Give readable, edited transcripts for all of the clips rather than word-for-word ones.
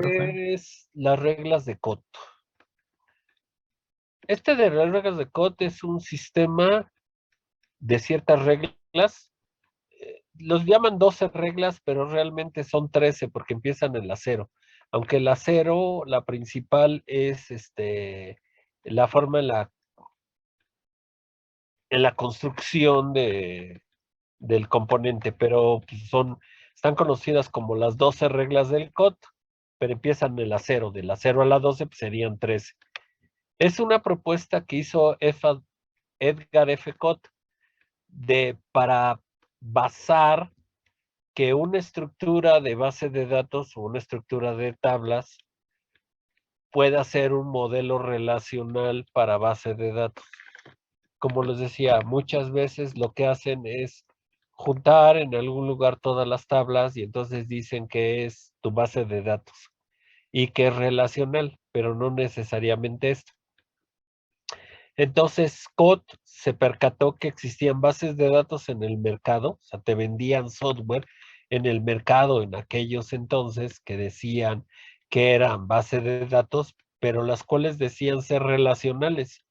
Ok. es las reglas de Cot. Este de las reglas de Cot es un sistema de ciertas reglas. Los llaman 12 reglas, pero realmente son 13 porque empiezan en la cero. Aunque la cero, la principal es la forma en la construcción del componente, pero pues, están conocidas como las 12 reglas del COT, pero empiezan en la cero. De la cero a la 12 pues, serían 13. Es una propuesta que hizo Edgar F. Cot para basar que una estructura de base de datos o una estructura de tablas pueda ser un modelo relacional para base de datos. Como les decía, muchas veces lo que hacen es juntar en algún lugar todas las tablas y entonces dicen que es tu base de datos y que es relacional, pero no necesariamente esto. Entonces, Scott se percató que existían bases de datos en el mercado, o sea, te vendían software en el mercado en aquellos entonces que decían que eran bases de datos, pero las cuales decían ser relacionales,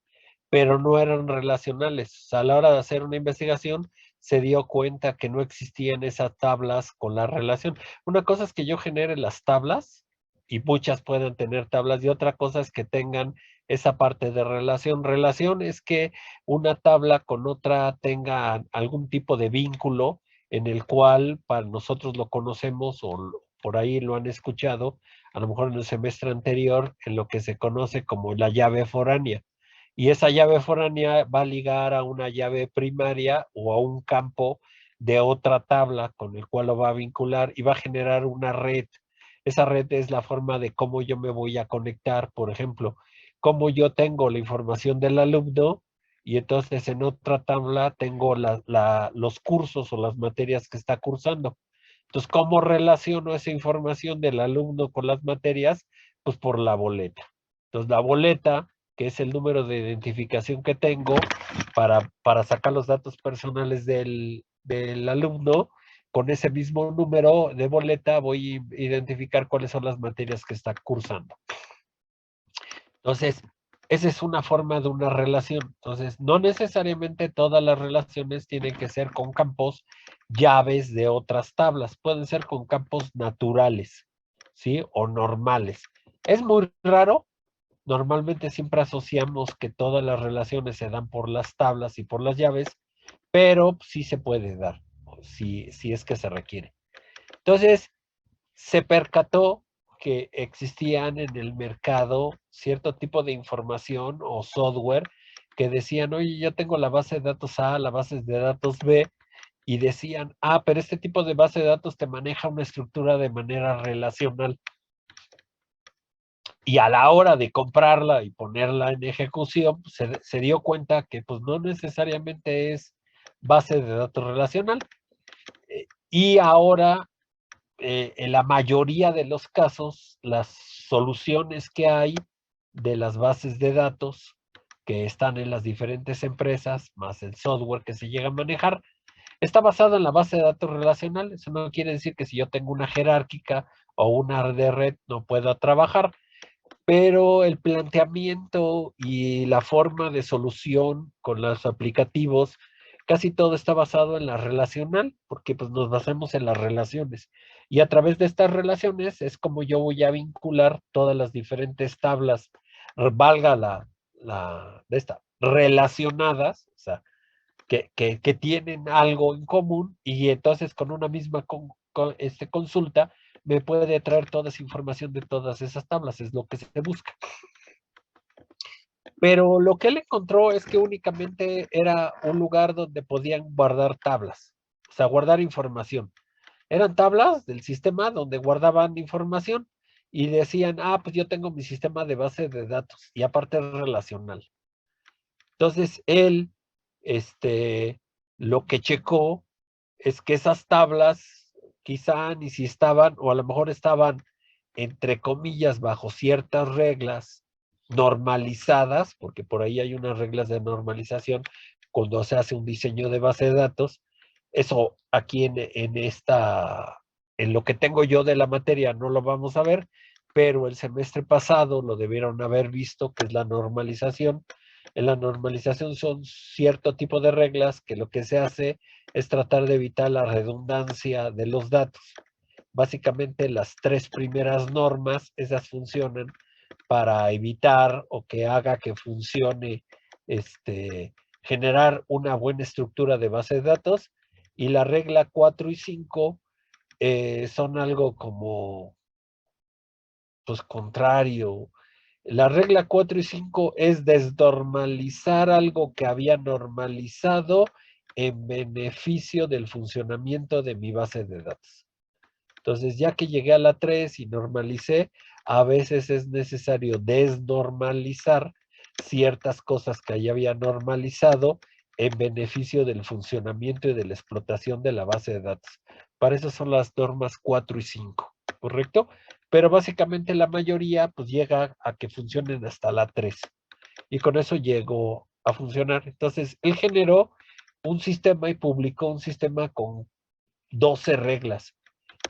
pero no eran relacionales. O sea, a la hora de hacer una investigación, se dio cuenta que no existían esas tablas con la relación. Una cosa es que yo genere las tablas y muchas pueden tener tablas y otra cosa es que tengan esa parte de relación. Relación es que una tabla con otra tenga algún tipo de vínculo en el cual para nosotros lo conocemos o por ahí lo han escuchado, a lo mejor en el semestre anterior, en lo que se conoce como la llave foránea. Y esa llave foránea va a ligar a una llave primaria o a un campo de otra tabla con el cual lo va a vincular y va a generar una red. Esa red es la forma de cómo yo me voy a conectar, por ejemplo, cómo yo tengo la información del alumno y entonces en otra tabla tengo los cursos o las materias que está cursando. Entonces, ¿cómo relaciono esa información del alumno con las materias? Pues por la boleta. Entonces, la boleta, que es el número de identificación que tengo para sacar los datos personales del alumno, con ese mismo número de boleta voy a identificar cuáles son las materias que está cursando. Entonces, esa es una forma de una relación. Entonces, no necesariamente todas las relaciones tienen que ser con campos llaves de otras tablas. Pueden ser con campos naturales, ¿sí? O normales. Es muy raro. Normalmente siempre asociamos que todas las relaciones se dan por las tablas y por las llaves, pero sí se puede dar, si es que se requiere. Entonces, se percató que existían en el mercado cierto tipo de información o software que decían, oye, yo tengo la base de datos A, la base de datos B, y decían, pero este tipo de base de datos te maneja una estructura de manera relacional. Y a la hora de comprarla y ponerla en ejecución, se dio cuenta que pues no necesariamente es base de datos relacional. Y ahora en la mayoría de los casos, las soluciones que hay de las bases de datos que están en las diferentes empresas, más el software que se llega a manejar, está basado en la base de datos relacional. Eso no quiere decir que si yo tengo una jerárquica o una de red no pueda trabajar, pero el planteamiento y la forma de solución con los aplicativos, casi todo está basado en la relacional, porque pues nos basamos en las relaciones. Y a través de estas relaciones es como yo voy a vincular todas las diferentes tablas, valga de esta, relacionadas, o sea, que tienen algo en común y entonces con una misma consulta me puede traer toda esa información de todas esas tablas, es lo que se busca. Pero lo que él encontró es que únicamente era un lugar donde podían guardar tablas, o sea, guardar información. Eran tablas del sistema donde guardaban información y decían, pues yo tengo mi sistema de base de datos y aparte es relacional. Entonces, él, lo que checó es que esas tablas quizá ni si estaban, o a lo mejor estaban, entre comillas, bajo ciertas reglas normalizadas, porque por ahí hay unas reglas de normalización cuando se hace un diseño de base de datos. Eso aquí en lo que tengo yo de la materia no lo vamos a ver, pero el semestre pasado lo debieron haber visto, que es la normalización. En la normalización son cierto tipo de reglas que lo que se hace es tratar de evitar la redundancia de los datos. Básicamente las tres primeras normas, esas funcionan para evitar o que haga que funcione, generar una buena estructura de base de datos, y la regla 4 y 5 son algo como, pues, contrario. La regla 4 y 5 es desnormalizar algo que había normalizado en beneficio del funcionamiento de mi base de datos. Entonces, ya que llegué a la 3 y normalicé, a veces es necesario desnormalizar ciertas cosas que ya había normalizado en beneficio del funcionamiento y de la explotación de la base de datos. Para eso son las normas 4 y 5, ¿correcto? Pero básicamente la mayoría pues llega a que funcionen hasta la 3 y con eso llegó a funcionar. Entonces, él generó un sistema y publicó un sistema con 12 reglas.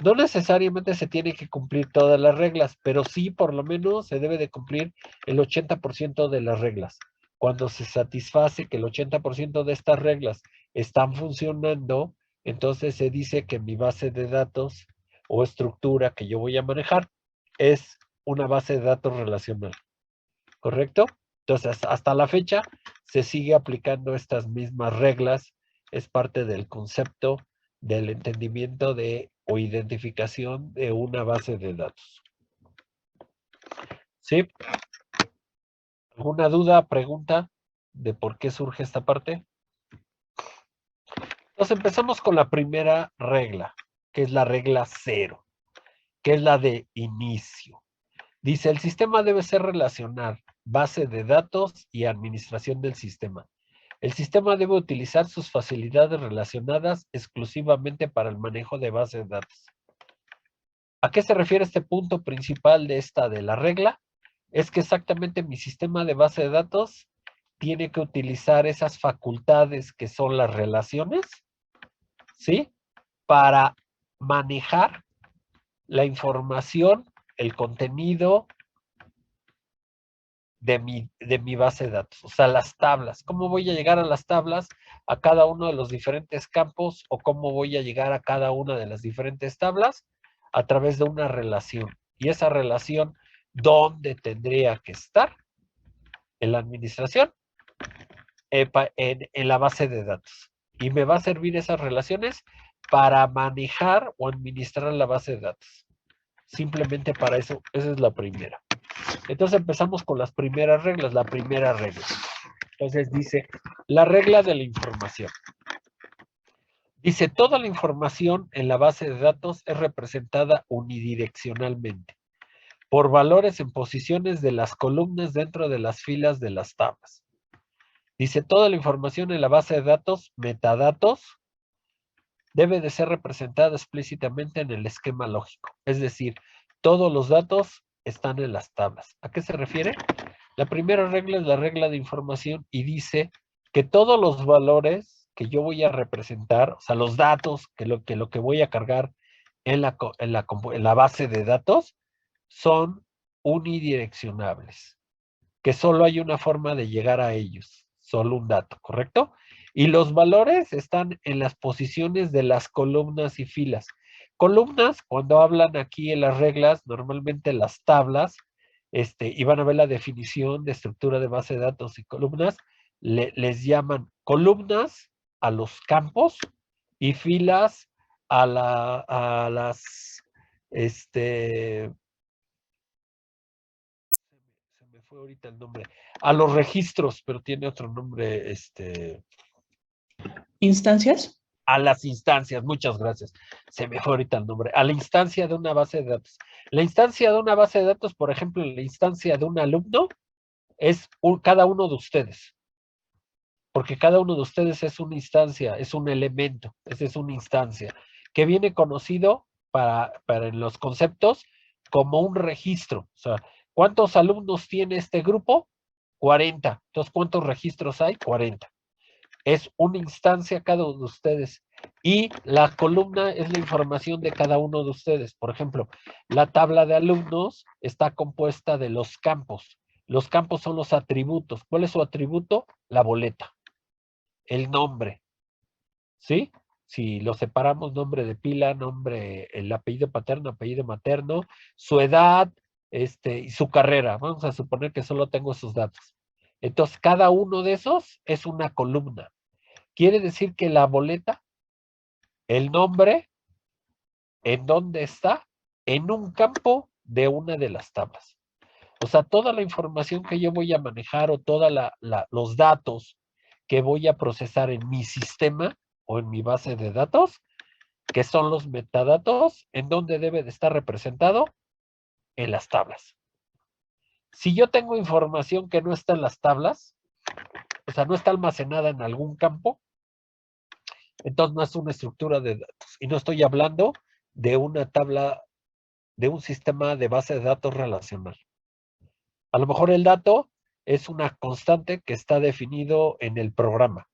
No necesariamente se tiene que cumplir todas las reglas, pero sí por lo menos se debe de cumplir el 80% de las reglas. Cuando se satisface que el 80% de estas reglas están funcionando, entonces se dice que mi base de datos o estructura que yo voy a manejar es una base de datos relacional, ¿correcto? Entonces, hasta la fecha se sigue aplicando estas mismas reglas, es parte del concepto del entendimiento de o identificación de una base de datos. ¿Sí? ¿Alguna duda, pregunta de por qué surge esta parte? Entonces empezamos con la primera regla, que es la regla 0, que es la de inicio. Dice, el sistema debe ser relacional, base de datos y administración del sistema. El sistema debe utilizar sus facilidades relacionadas exclusivamente para el manejo de bases de datos. ¿A qué se refiere este punto principal de la regla? Es que exactamente mi sistema de base de datos tiene que utilizar esas facultades que son las relaciones, ¿sí? Para manejar la información, el contenido de mi base de datos, o sea, las tablas. ¿Cómo voy a llegar a las tablas a cada uno de los diferentes campos o cómo voy a llegar a cada una de las diferentes tablas? A través de una relación. Y esa relación, ¿dónde tendría que estar? En la administración, en la base de datos. Y me va a servir esas relaciones para manejar o administrar la base de datos. Simplemente para eso, esa es la primera. Entonces empezamos con las primeras reglas. La primera regla. Entonces dice, la regla de la información. Dice, toda la información en la base de datos es representada unidireccionalmente por valores en posiciones de las columnas dentro de las filas de las tablas. Dice, toda la información en la base de datos, metadatos, debe de ser representada explícitamente en el esquema lógico. Es decir, todos los datos están en las tablas. ¿A qué se refiere? La primera regla es la regla de información y dice que todos los valores que yo voy a representar, o sea, los datos que lo que voy a cargar en la base de datos son unidireccionables, que solo hay una forma de llegar a ellos, solo un dato, ¿correcto? Y los valores están en las posiciones de las columnas y filas. Columnas, cuando hablan aquí en las reglas, normalmente las tablas, y van a ver la definición de estructura de base de datos y columnas, les llaman columnas a los campos y filas a las, se me fue ahorita el nombre, a los registros, pero tiene otro nombre, ¿Instancias? a las instancias, muchas gracias. Se me fue ahorita el nombre. A la instancia de una base de datos. La instancia de una base de datos, por ejemplo, la instancia de un alumno, es cada uno de ustedes. Porque cada uno de ustedes es una instancia, es un elemento, esa es una instancia, que viene conocido para los conceptos como un registro. O sea, ¿cuántos alumnos tiene este grupo? 40. Entonces, ¿cuántos registros hay? 40. Es una instancia cada uno de ustedes. Y la columna es la información de cada uno de ustedes. Por ejemplo, la tabla de alumnos está compuesta de los campos. Los campos son los atributos. ¿Cuál es su atributo? La boleta, el nombre, ¿sí? Si lo separamos, nombre de pila, nombre, el apellido paterno, apellido materno, su edad, y su carrera. Vamos a suponer que solo tengo esos datos. Entonces, cada uno de esos es una columna. Quiere decir que la boleta, el nombre, ¿en dónde está? En un campo de una de las tablas. O sea, toda la información que yo voy a manejar o todos los datos que voy a procesar en mi sistema o en mi base de datos, que son los metadatos, ¿en dónde debe de estar representado? En las tablas. Si yo tengo información que no está en las tablas, o sea, no está almacenada en algún campo, entonces no es una estructura de datos. Y no estoy hablando de una tabla, de un sistema de base de datos relacional. A lo mejor el dato es una constante que está definido en el programa.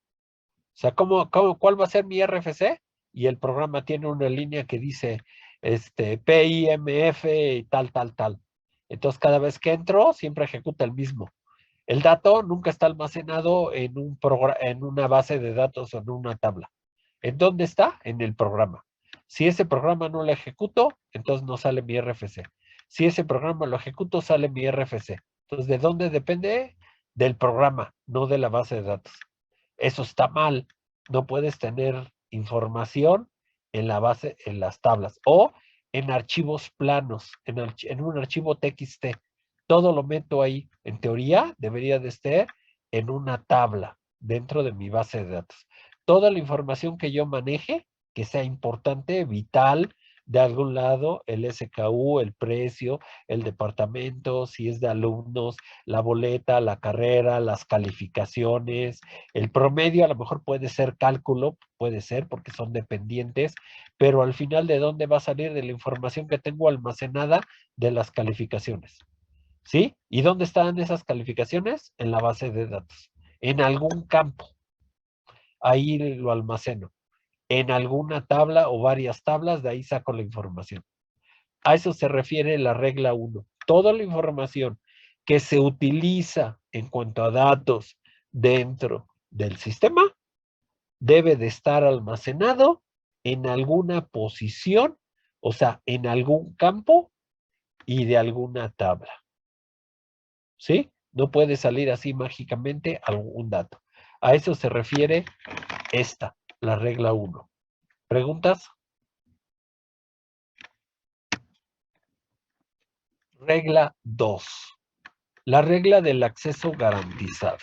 O sea, ¿cuál va a ser mi RFC? Y el programa tiene una línea que dice PIMF y tal, tal, tal. Entonces, cada vez que entro, siempre ejecuta el mismo. El dato nunca está almacenado en una base de datos o en una tabla. ¿En dónde está? En el programa. Si ese programa no lo ejecuto, entonces no sale mi RFC. Si ese programa lo ejecuto, sale mi RFC. Entonces, ¿de dónde depende? Del programa, no de la base de datos. Eso está mal. No puedes tener información en la base, en las tablas o en archivos planos, en un archivo TXT. Todo lo meto ahí. En teoría, debería de estar en una tabla dentro de mi base de datos. Toda la información que yo maneje, que sea importante, vital, de algún lado, el SKU, el precio, el departamento, si es de alumnos, la boleta, la carrera, las calificaciones, el promedio a lo mejor puede ser cálculo, puede ser porque son dependientes, pero al final ¿de dónde va a salir? De la información que tengo almacenada de las calificaciones. ¿Sí? ¿Y dónde están esas calificaciones? En la base de datos. En algún campo. Ahí lo almaceno. En alguna tabla o varias tablas, de ahí saco la información. A eso se refiere la regla 1. Toda la información que se utiliza en cuanto a datos dentro del sistema debe de estar almacenado en alguna posición, o sea, en algún campo y de alguna tabla. ¿Sí? No puede salir así mágicamente algún dato. A eso se refiere la regla 1. ¿Preguntas? Regla 2. La regla del acceso garantizado.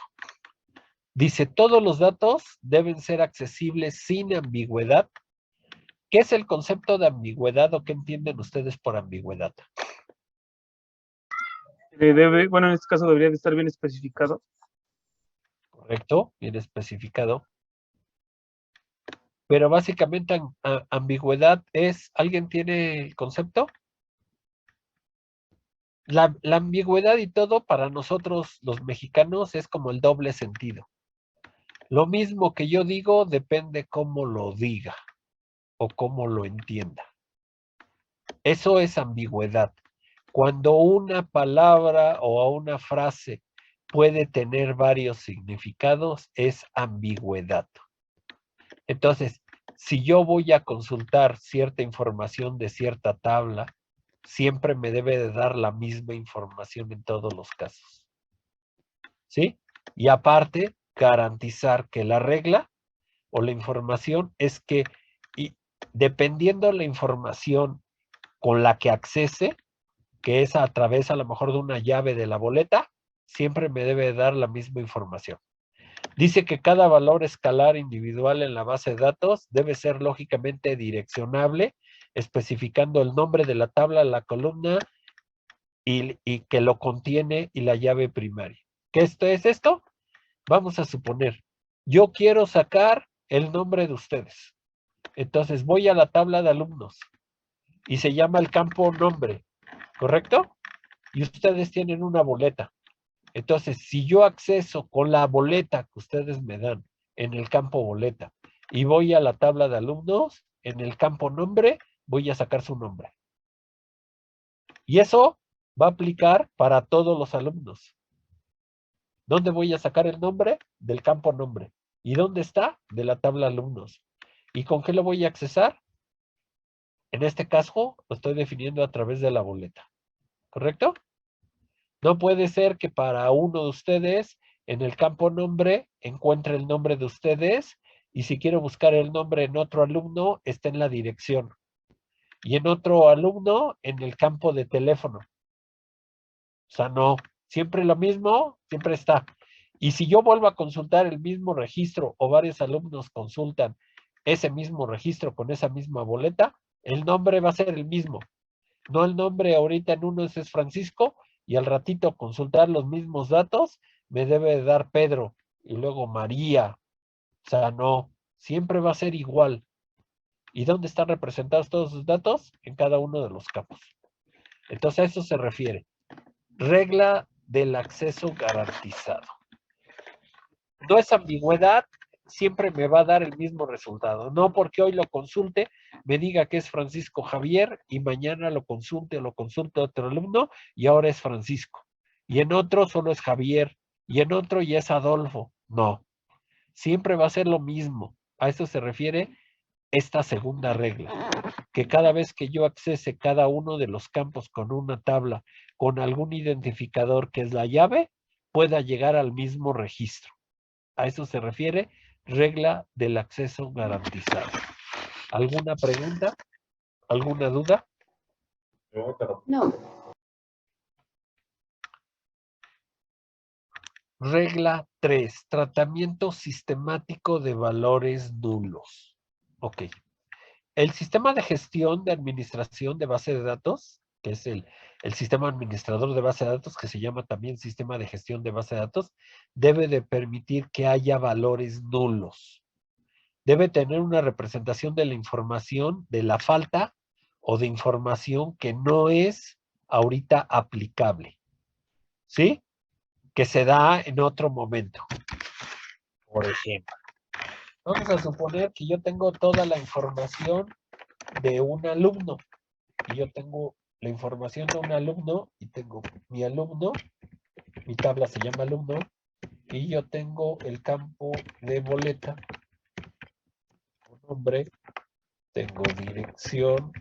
Dice, todos los datos deben ser accesibles sin ambigüedad. ¿Qué es el concepto de ambigüedad o qué entienden ustedes por ambigüedad? Bueno, en este caso debería de estar bien especificado. Correcto, bien especificado. Pero básicamente ambigüedad es, ¿alguien tiene el concepto? La ambigüedad y todo para nosotros los mexicanos es como el doble sentido. Lo mismo que yo digo depende cómo lo diga o cómo lo entienda. Eso es ambigüedad. Cuando una palabra o una frase puede tener varios significados, es ambigüedad. Entonces, si yo voy a consultar cierta información de cierta tabla, siempre me debe de dar la misma información en todos los casos. ¿Sí? Y aparte, garantizar que la regla o la información es que, y dependiendo de la información con la que accese, que es a través a lo mejor de una llave de la boleta, siempre me debe dar la misma información. Dice que cada valor escalar individual en la base de datos debe ser lógicamente direccionable, especificando el nombre de la tabla, la columna y que lo contiene y la llave primaria. ¿Qué esto es esto? Vamos a suponer, yo quiero sacar el nombre de ustedes. Entonces voy a la tabla de alumnos y se llama el campo nombre, ¿correcto? Y ustedes tienen una boleta. Entonces, si yo acceso con la boleta que ustedes me dan en el campo boleta y voy a la tabla de alumnos, en el campo nombre, voy a sacar su nombre. Y eso va a aplicar para todos los alumnos. ¿Dónde voy a sacar el nombre? Del campo nombre. ¿Y dónde está? De la tabla alumnos. ¿Y con qué lo voy a accesar? En este caso, lo estoy definiendo a través de la boleta. ¿Correcto? No puede ser que para uno de ustedes, en el campo nombre, encuentre el nombre de ustedes, y si quiero buscar el nombre en otro alumno, está en la dirección. Y en otro alumno, en el campo de teléfono. O sea, no, siempre lo mismo, siempre está. Y si yo vuelvo a consultar el mismo registro o varios alumnos consultan ese mismo registro con esa misma boleta, el nombre va a ser el mismo. No el nombre ahorita en uno es Francisco y al ratito consultar los mismos datos me debe dar Pedro y luego María. O sea, no, siempre va a ser igual. ¿Y dónde están representados todos sus datos? En cada uno de los campos. Entonces a eso se refiere. Regla del acceso garantizado. No es ambigüedad, siempre me va a dar el mismo resultado. No porque hoy lo consulte, me diga que es Francisco Javier y mañana lo consulte o lo consulte otro alumno y ahora es Francisco. Y en otro solo es Javier y en otro ya es Adolfo. No, siempre va a ser lo mismo. A eso se refiere esta segunda regla, que cada vez que yo accese cada uno de los campos con una tabla, con algún identificador que es la llave, pueda llegar al mismo registro. A eso se refiere regla del acceso garantizado. ¿Alguna pregunta? ¿Alguna duda? No. Regla 3. Tratamiento sistemático de valores nulos. Ok. El sistema de gestión de administración de base de datos, que es el sistema administrador de base de datos, que se llama también sistema de gestión de base de datos, debe de permitir que haya valores nulos. Debe tener una representación de la información, de la falta o de información que no es ahorita aplicable. ¿Sí? Que se da en otro momento. Por ejemplo, vamos a suponer que yo tengo toda la información de un alumno y yo tengo la información de un alumno y tengo mi alumno, mi tabla se llama alumno y yo tengo el campo de boleta, nombre, tengo dirección,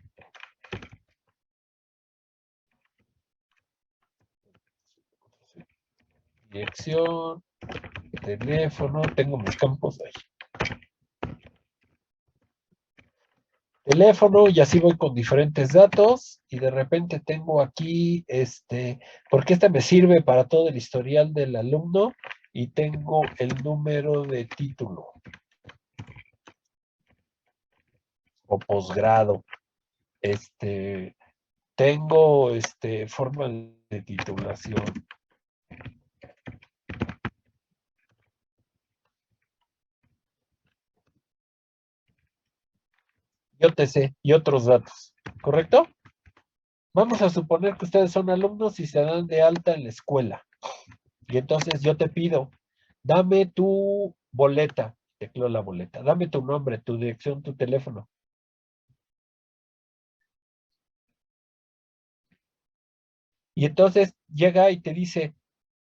teléfono, tengo mis campos ahí. Teléfono y así voy con diferentes datos y de repente tengo aquí porque me sirve para todo el historial del alumno y tengo el número de título o posgrado. Tengo forma de titulación. Y OTC y otros datos, ¿correcto? Vamos a suponer que ustedes son alumnos y se dan de alta en la escuela. Y entonces yo te pido, dame tu boleta, tecleo la boleta, dame tu nombre, tu dirección, tu teléfono. Y entonces llega y te dice,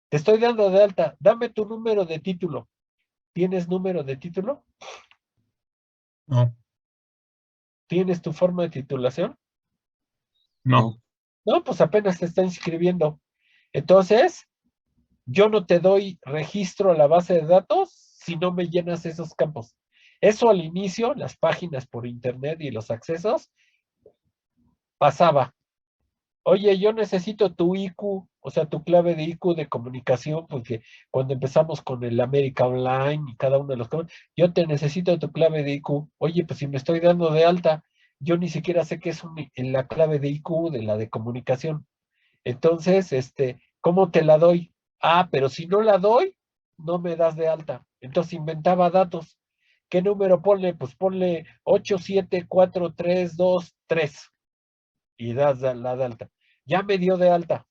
te estoy dando de alta, dame tu número de título. ¿Tienes número de título? No. ¿Tienes tu forma de titulación? No. No, pues apenas te está inscribiendo. Entonces, yo no te doy registro a la base de datos si no me llenas esos campos. Eso al inicio, las páginas por internet y los accesos, pasaba. Oye, yo necesito tu IQ, o sea, tu clave de IQ de comunicación, porque cuando empezamos con el América Online y cada uno de los yo te necesito tu clave de IQ. Oye, pues si me estoy dando de alta, yo ni siquiera sé qué es la clave de IQ de la de comunicación. Entonces, ¿cómo te la doy? Ah, pero si no la doy, no me das de alta. Entonces inventaba datos. ¿Qué número ponle? Pues ponle 874323 y das la de alta. Ya me dio de alta.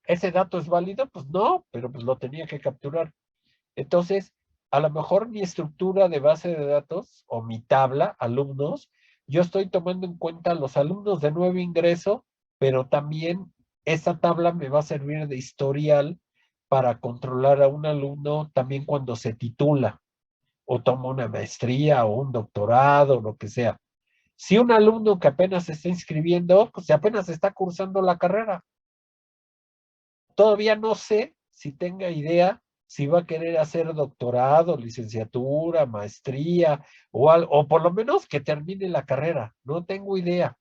¿Ese dato es válido? Pues no, pero pues lo tenía que capturar. Entonces, a lo mejor mi estructura de base de datos o mi tabla, alumnos, yo estoy tomando en cuenta a los alumnos de nuevo ingreso, pero también esa tabla me va a servir de historial para controlar a un alumno también cuando se titula o toma una maestría o un doctorado, lo que sea. Si un alumno que apenas se está inscribiendo, pues apenas está cursando la carrera. Todavía no sé si tenga idea si va a querer hacer doctorado, licenciatura, maestría o por lo menos que termine la carrera. No tengo idea.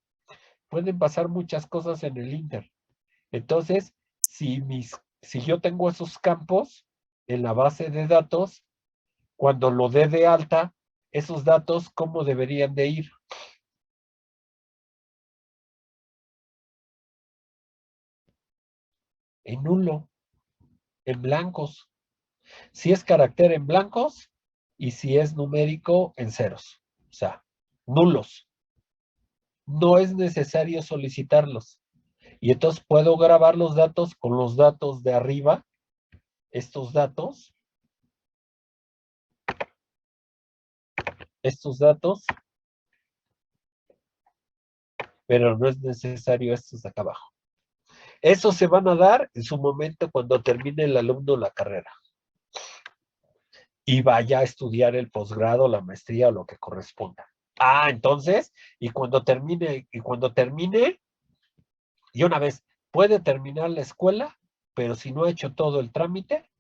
Pueden pasar muchas cosas en el Inter. Entonces, si yo tengo esos campos en la base de datos, cuando lo dé de alta, esos datos, ¿cómo deberían de ir? En nulo, en blancos. Si es carácter en blancos y si es numérico en ceros. O sea, nulos. No es necesario solicitarlos. Y entonces puedo grabar los datos con los datos de arriba, estos datos, pero no es necesario estos de acá abajo. Esos se van a dar en su momento cuando termine el alumno la carrera y vaya a estudiar el posgrado, la maestría o lo que corresponda. Entonces, y cuando termine, y una vez puede terminar la escuela, pero si no ha hecho todo el trámite,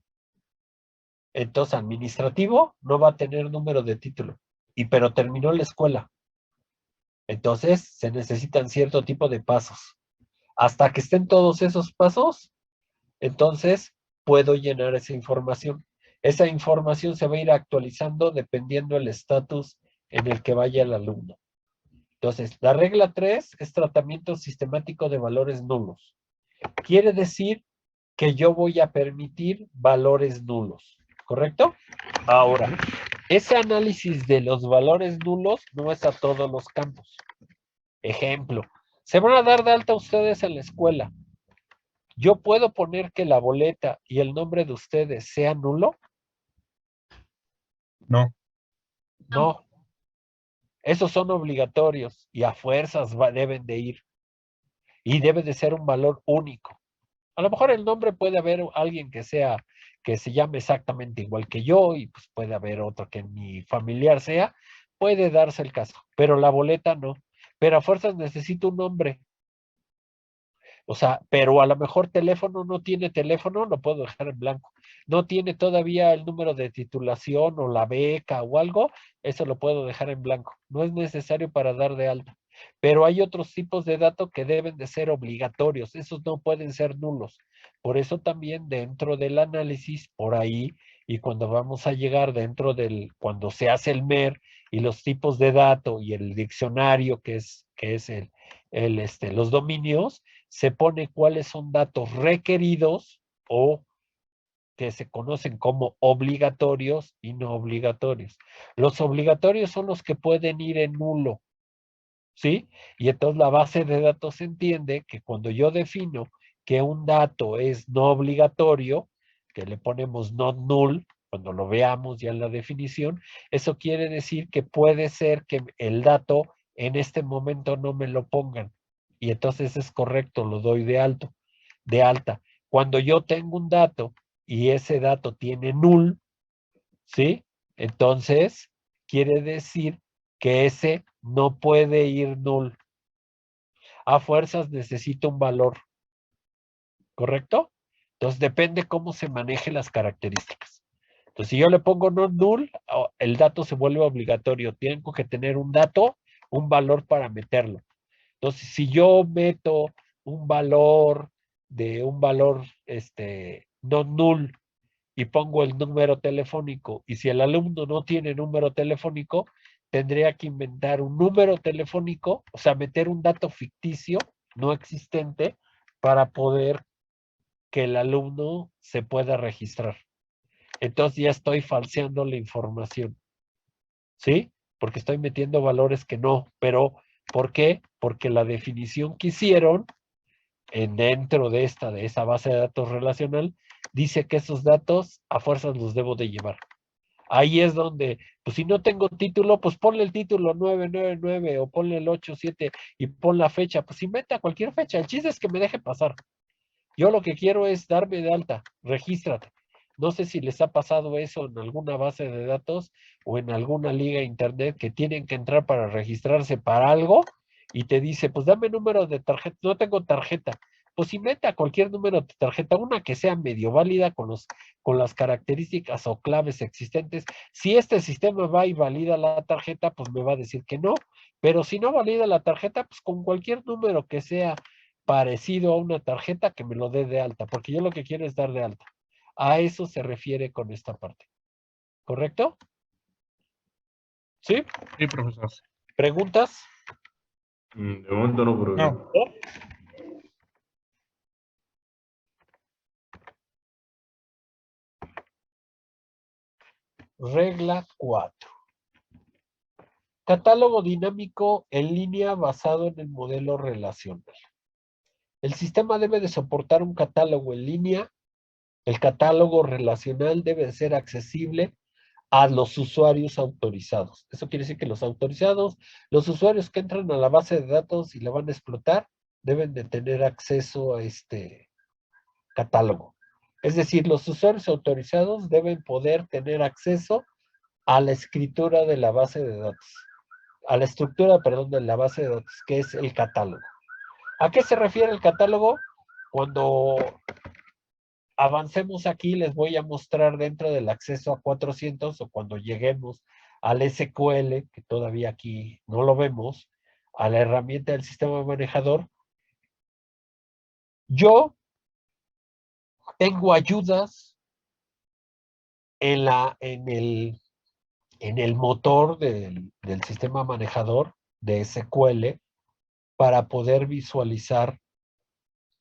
entonces administrativo no va a tener número de título, pero terminó la escuela. Entonces se necesitan cierto tipo de pasos. Hasta que estén todos esos pasos, entonces puedo llenar esa información. Esa información se va a ir actualizando dependiendo del estatus en el que vaya el alumno. Entonces, la regla 3 es tratamiento sistemático de valores nulos. Quiere decir que yo voy a permitir valores nulos, ¿correcto? Ahora, ese análisis de los valores nulos no es a todos los campos. Ejemplo, se van a dar de alta ustedes en la escuela. ¿Yo puedo poner que la boleta y el nombre de ustedes sea nulo? No. No. Esos son obligatorios y a fuerzas deben de ir. Y debe de ser un valor único. A lo mejor el nombre puede haber alguien que se llame exactamente igual que yo y pues puede haber otro que ni familiar sea, puede darse el caso, pero la boleta no. Pero a fuerzas necesito un nombre. O sea, pero a lo mejor teléfono no tiene teléfono, lo puedo dejar en blanco. No tiene todavía el número de titulación o la beca o algo, eso lo puedo dejar en blanco. No es necesario para dar de alta. Pero hay otros tipos de datos que deben de ser obligatorios, esos no pueden ser nulos. Por eso también dentro del análisis, por ahí, y cuando vamos a llegar cuando se hace el MER y los tipos de datos y el diccionario que es los dominios, se pone cuáles son datos requeridos o que se conocen como obligatorios y no obligatorios. Los obligatorios son los que pueden ir en nulo, ¿sí? Y entonces la base de datos entiende que cuando yo defino que un dato es no obligatorio, que le ponemos not null, cuando lo veamos ya en la definición, eso quiere decir que puede ser que el dato en este momento no me lo pongan. Y entonces es correcto, lo doy de alta. Cuando yo tengo un dato y ese dato tiene null, ¿sí? Entonces quiere decir que ese no puede ir null. A fuerzas necesita un valor, ¿correcto? Entonces depende cómo se manejen las características. Entonces si yo le pongo no null, el dato se vuelve obligatorio. Tengo que tener un dato, un valor para meterlo. Entonces si yo meto un valor no null y pongo el número telefónico, y si el alumno no tiene número telefónico, tendría que inventar un número telefónico, o sea, meter un dato ficticio, no existente, para poder que el alumno se pueda registrar. Entonces ya estoy falseando la información, ¿sí? Porque estoy metiendo valores que no, pero ¿por qué? Porque la definición que hicieron dentro de esa base de datos relacional, dice que esos datos a fuerzas los debo de llevar. Ahí es donde, pues si no tengo título, pues ponle el título 999 o ponle el 87 y pon la fecha, pues inventa cualquier fecha. El chiste es que me deje pasar. Yo lo que quiero es darme de alta, regístrate. No sé si les ha pasado eso en alguna base de datos o en alguna liga internet que tienen que entrar para registrarse para algo y te dice, pues dame número de tarjeta, no tengo tarjeta. Pues inventa cualquier número de tarjeta, una que sea medio válida con las características o claves existentes. Si este sistema va y valida la tarjeta, pues me va a decir que no. Pero si no valida la tarjeta, pues con cualquier número que sea parecido a una tarjeta que me lo dé de alta, porque yo lo que quiero es dar de alta. A eso se refiere con esta parte. ¿Correcto? ¿Sí? Sí, profesor. ¿Preguntas? De momento no, profesor. No. Regla 4. Catálogo dinámico en línea basado en el modelo relacional. El sistema debe de soportar un catálogo en línea. El catálogo relacional debe ser accesible a los usuarios autorizados. Eso quiere decir que los autorizados, los usuarios que entran a la base de datos y la van a explotar, deben de tener acceso a este catálogo. Es decir, los usuarios autorizados deben poder tener acceso a la escritura de la base de datos, a la estructura, perdón, de la base de datos, que es el catálogo. ¿A qué se refiere el catálogo? Cuando avancemos aquí, les voy a mostrar dentro del acceso a 400 o cuando lleguemos al SQL, que todavía aquí no lo vemos, a la herramienta del sistema manejador, yo tengo ayudas en el motor del sistema manejador de SQL para poder visualizar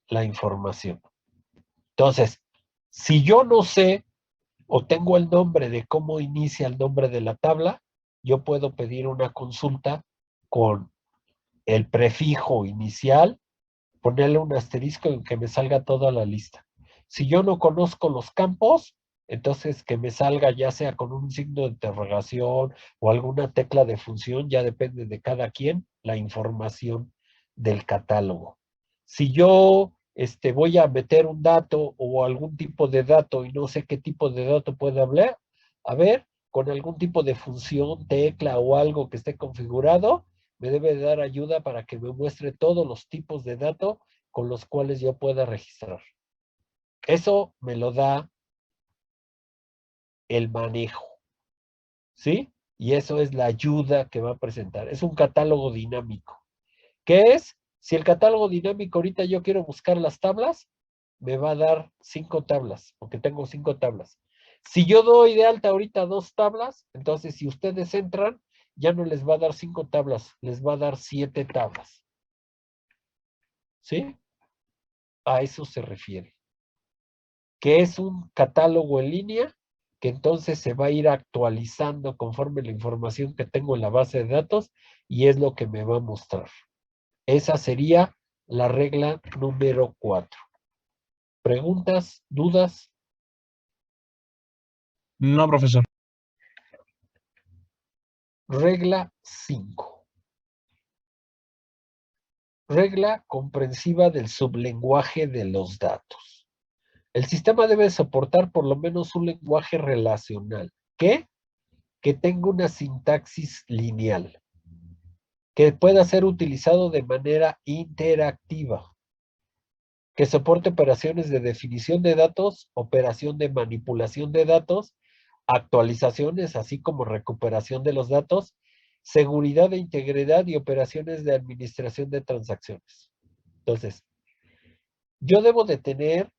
la información. Entonces, si yo no sé o tengo el nombre de cómo inicia el nombre de la tabla, yo puedo pedir una consulta con el prefijo inicial, ponerle un asterisco y que me salga toda la lista. Si yo no conozco los campos, entonces que me salga ya sea con un signo de interrogación o alguna tecla de función, ya depende de cada quien, la información del catálogo. Si yo voy a meter un dato o algún tipo de dato y no sé qué tipo de dato puede hablar, a ver, con algún tipo de función, tecla o algo que esté configurado, me debe dar ayuda para que me muestre todos los tipos de datos con los cuales yo pueda registrar. Eso me lo da el manejo, ¿sí? Y eso es la ayuda que va a presentar. Es un catálogo dinámico. ¿Qué es? Si el catálogo dinámico ahorita yo quiero buscar las tablas, me va a dar 5 tablas, porque tengo 5 tablas. Si yo doy de alta ahorita 2 tablas, entonces si ustedes entran, ya no les va a dar 5 tablas, les va a dar 7 tablas. ¿Sí? A eso se refiere. Que es un catálogo en línea que entonces se va a ir actualizando conforme la información que tengo en la base de datos y es lo que me va a mostrar. Esa sería la regla número 4. ¿Preguntas? ¿Dudas? No, profesor. Regla 5. Regla comprensiva del sublenguaje de los datos. El sistema debe soportar por lo menos un lenguaje relacional. ¿Qué? Que tenga una sintaxis lineal, que pueda ser utilizado de manera interactiva, que soporte operaciones de definición de datos, operación de manipulación de datos, actualizaciones, así como recuperación de los datos, seguridad e integridad y operaciones de administración de transacciones. Entonces, yo debo de tener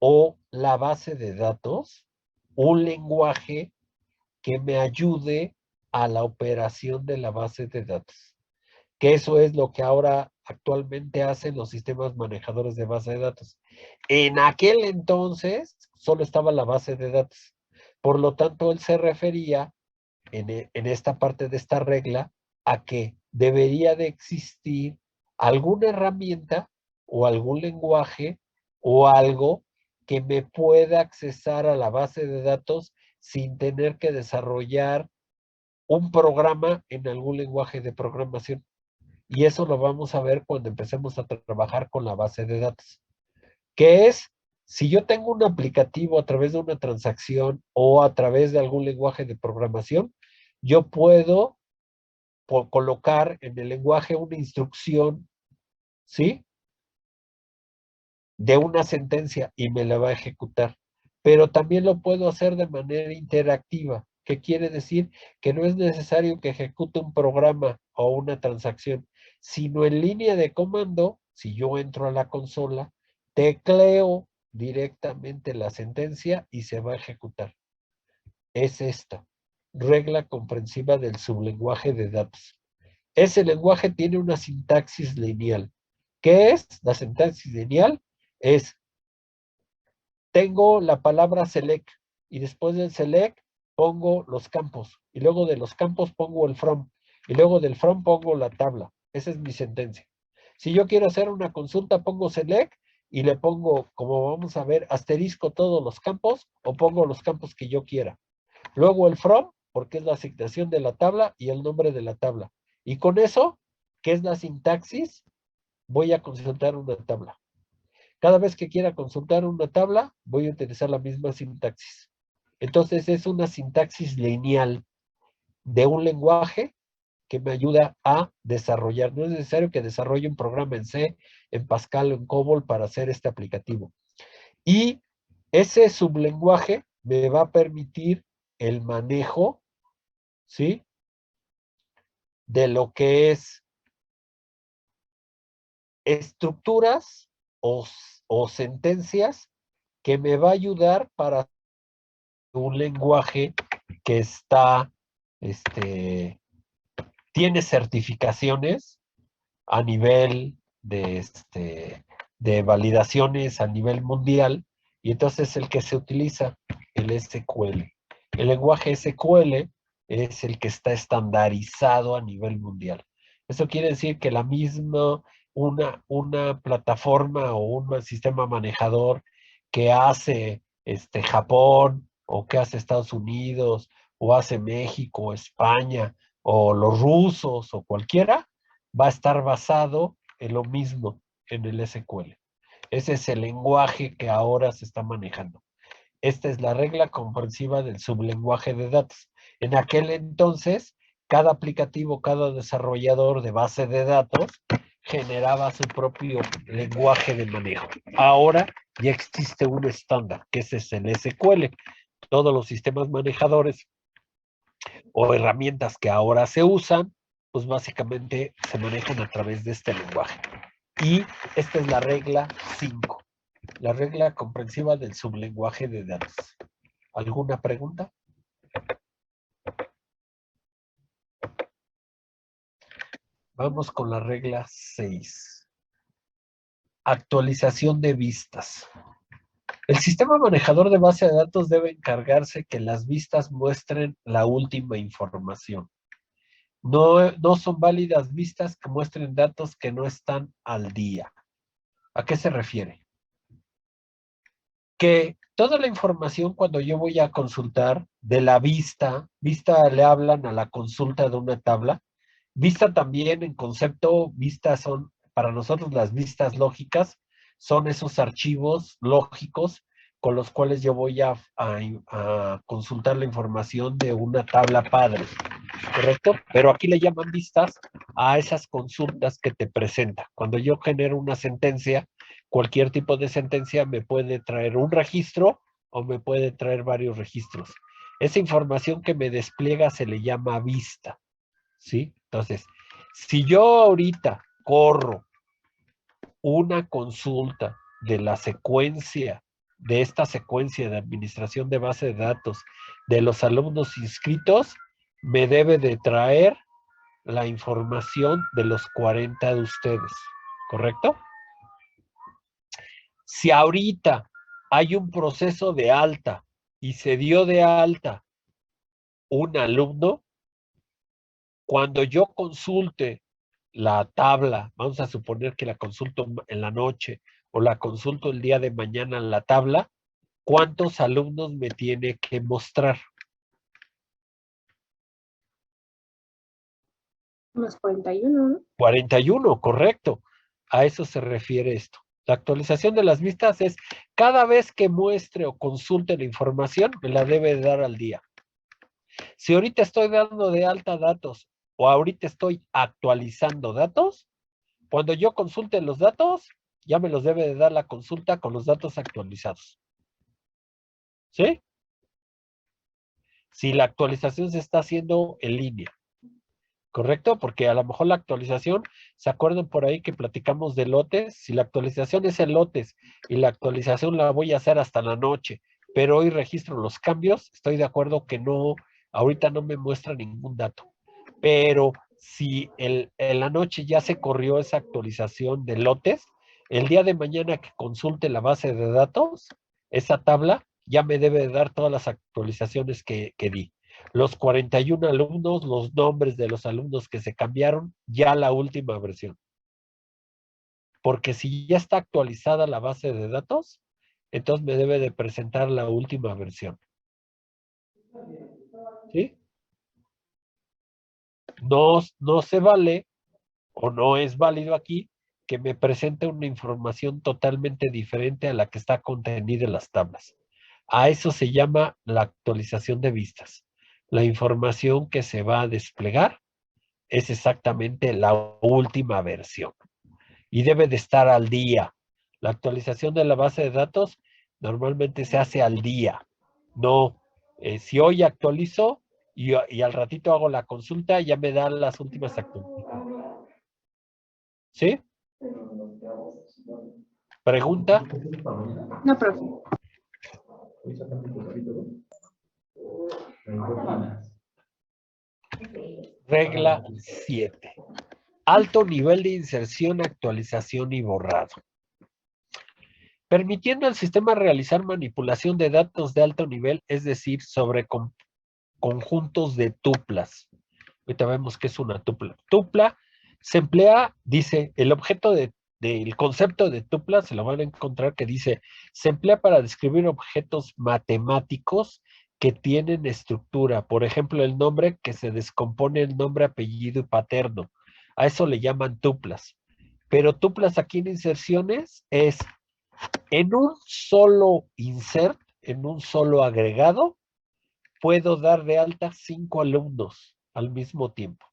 o la base de datos, un lenguaje que me ayude a la operación de la base de datos. Que eso es lo que ahora actualmente hacen los sistemas manejadores de base de datos. En aquel entonces solo estaba la base de datos. Por lo tanto, él se refería en esta parte de esta regla a que debería de existir alguna herramienta o algún lenguaje o algo que me pueda accesar a la base de datos sin tener que desarrollar un programa en algún lenguaje de programación. Y eso lo vamos a ver cuando empecemos a trabajar con la base de datos. Que es, si yo tengo un aplicativo a través de una transacción o a través de algún lenguaje de programación, yo puedo colocar en el lenguaje una instrucción, ¿sí? De una sentencia y me la va a ejecutar. Pero también lo puedo hacer de manera interactiva. ¿Qué quiere decir? Que no es necesario que ejecute un programa o una transacción, sino en línea de comando, si yo entro a la consola, tecleo directamente la sentencia y se va a ejecutar. Es esta, regla comprensiva del sublenguaje de datos. Ese lenguaje tiene una sintaxis lineal. ¿Qué es? La sintaxis lineal es, tengo la palabra select y después del select pongo los campos y luego de los campos pongo el from y luego del from pongo la tabla. Esa es mi sentencia. Si yo quiero hacer una consulta, pongo select y le pongo, como vamos a ver, asterisco todos los campos o pongo los campos que yo quiera. Luego el from, porque es la asignación de la tabla y el nombre de la tabla. Y con eso, que es la sintaxis, voy a consultar una tabla. Cada vez que quiera consultar una tabla, voy a utilizar la misma sintaxis. Entonces es una sintaxis lineal de un lenguaje que me ayuda a desarrollar. No es necesario que desarrolle un programa en C, en Pascal o en COBOL para hacer este aplicativo. Y ese sublenguaje me va a permitir el manejo, ¿sí? De lo que es estructuras o sentencias que me va a ayudar para un lenguaje que está, tiene certificaciones a nivel de validaciones a nivel mundial, y entonces el que se utiliza, el SQL. El lenguaje SQL es el que está estandarizado a nivel mundial. Eso quiere decir que la misma, una plataforma o un sistema manejador que hace Japón o que hace Estados Unidos o hace México, España o los rusos o cualquiera, va a estar basado en lo mismo en el SQL. Ese es el lenguaje que ahora se está manejando. Esta es la regla comprensiva del sublenguaje de datos. En aquel entonces, cada aplicativo, cada desarrollador de base de datos generaba su propio lenguaje de manejo. Ahora ya existe un estándar, que ese es el SQL. Todos los sistemas manejadores o herramientas que ahora se usan, pues básicamente se manejan a través de este lenguaje. Y esta es la regla 5, la regla comprensiva del sublenguaje de datos. ¿Alguna pregunta? Vamos con la regla 6. Actualización de vistas. El sistema manejador de base de datos debe encargarse que las vistas muestren la última información. No son válidas vistas que muestren datos que no están al día. ¿A qué se refiere? Que toda la información cuando yo voy a consultar de la vista le hablan a la consulta de una tabla. Vista también en concepto, vistas son, para nosotros las vistas lógicas, son esos archivos lógicos con los cuales yo voy a consultar la información de una tabla padre, ¿correcto? Pero aquí le llaman vistas a esas consultas que te presenta. Cuando yo genero una sentencia, cualquier tipo de sentencia me puede traer un registro o me puede traer varios registros. Esa información que me despliega se le llama vista, ¿sí? Entonces, si yo ahorita corro una consulta de la secuencia, de esta secuencia de administración de base de datos de los alumnos inscritos, me debe de traer la información de los 40 de ustedes, ¿correcto? Si ahorita hay un proceso de alta y se dio de alta un alumno, cuando yo consulte la tabla, vamos a suponer que la consulto en la noche o la consulto el día de mañana en la tabla, ¿cuántos alumnos me tiene que mostrar? Unos 41, ¿no? 41, correcto. A eso se refiere esto. La actualización de las vistas es cada vez que muestre o consulte la información, me la debe de dar al día. Si ahorita estoy dando de alta datos o ahorita estoy actualizando datos, cuando yo consulte los datos, ya me los debe de dar la consulta con los datos actualizados. ¿Sí? Si la actualización se está haciendo en línea. ¿Correcto? Porque a lo mejor la actualización, ¿se acuerdan por ahí que platicamos de lotes? Si la actualización es en lotes y la actualización la voy a hacer hasta la noche, pero hoy registro los cambios, estoy de acuerdo que no, ahorita no me muestra ningún dato. Pero si en la noche ya se corrió esa actualización de lotes, el día de mañana que consulte la base de datos, esa tabla ya me debe de dar todas las actualizaciones que di. Los 41 alumnos, los nombres de los alumnos que se cambiaron, ya la última versión. Porque si ya está actualizada la base de datos, entonces me debe de presentar la última versión. ¿Sí? No se vale o no es válido aquí que me presente una información totalmente diferente a la que está contenida en las tablas. A eso se llama la actualización de vistas. La información que se va a desplegar es exactamente la última versión y debe de estar al día. La actualización de la base de datos normalmente se hace al día. No, si hoy actualizo y al ratito hago la consulta, ya me dan las últimas actualizaciones. ¿Sí? ¿Pregunta? No, profe. Regla 7. Alto nivel de inserción, actualización y borrado. Permitiendo al sistema realizar manipulación de datos de alto nivel, es decir, sobre conjuntos de tuplas. Ahorita vemos qué es una tupla. Tupla se emplea, dice, el objeto del concepto de tupla, se lo van a encontrar que dice, se emplea para describir objetos matemáticos que tienen estructura. Por ejemplo, el nombre que se descompone en nombre, apellido y paterno. A eso le llaman tuplas. Pero tuplas aquí en inserciones es en un solo insert, en un solo agregado, puedo dar de alta 5 alumnos al mismo tiempo.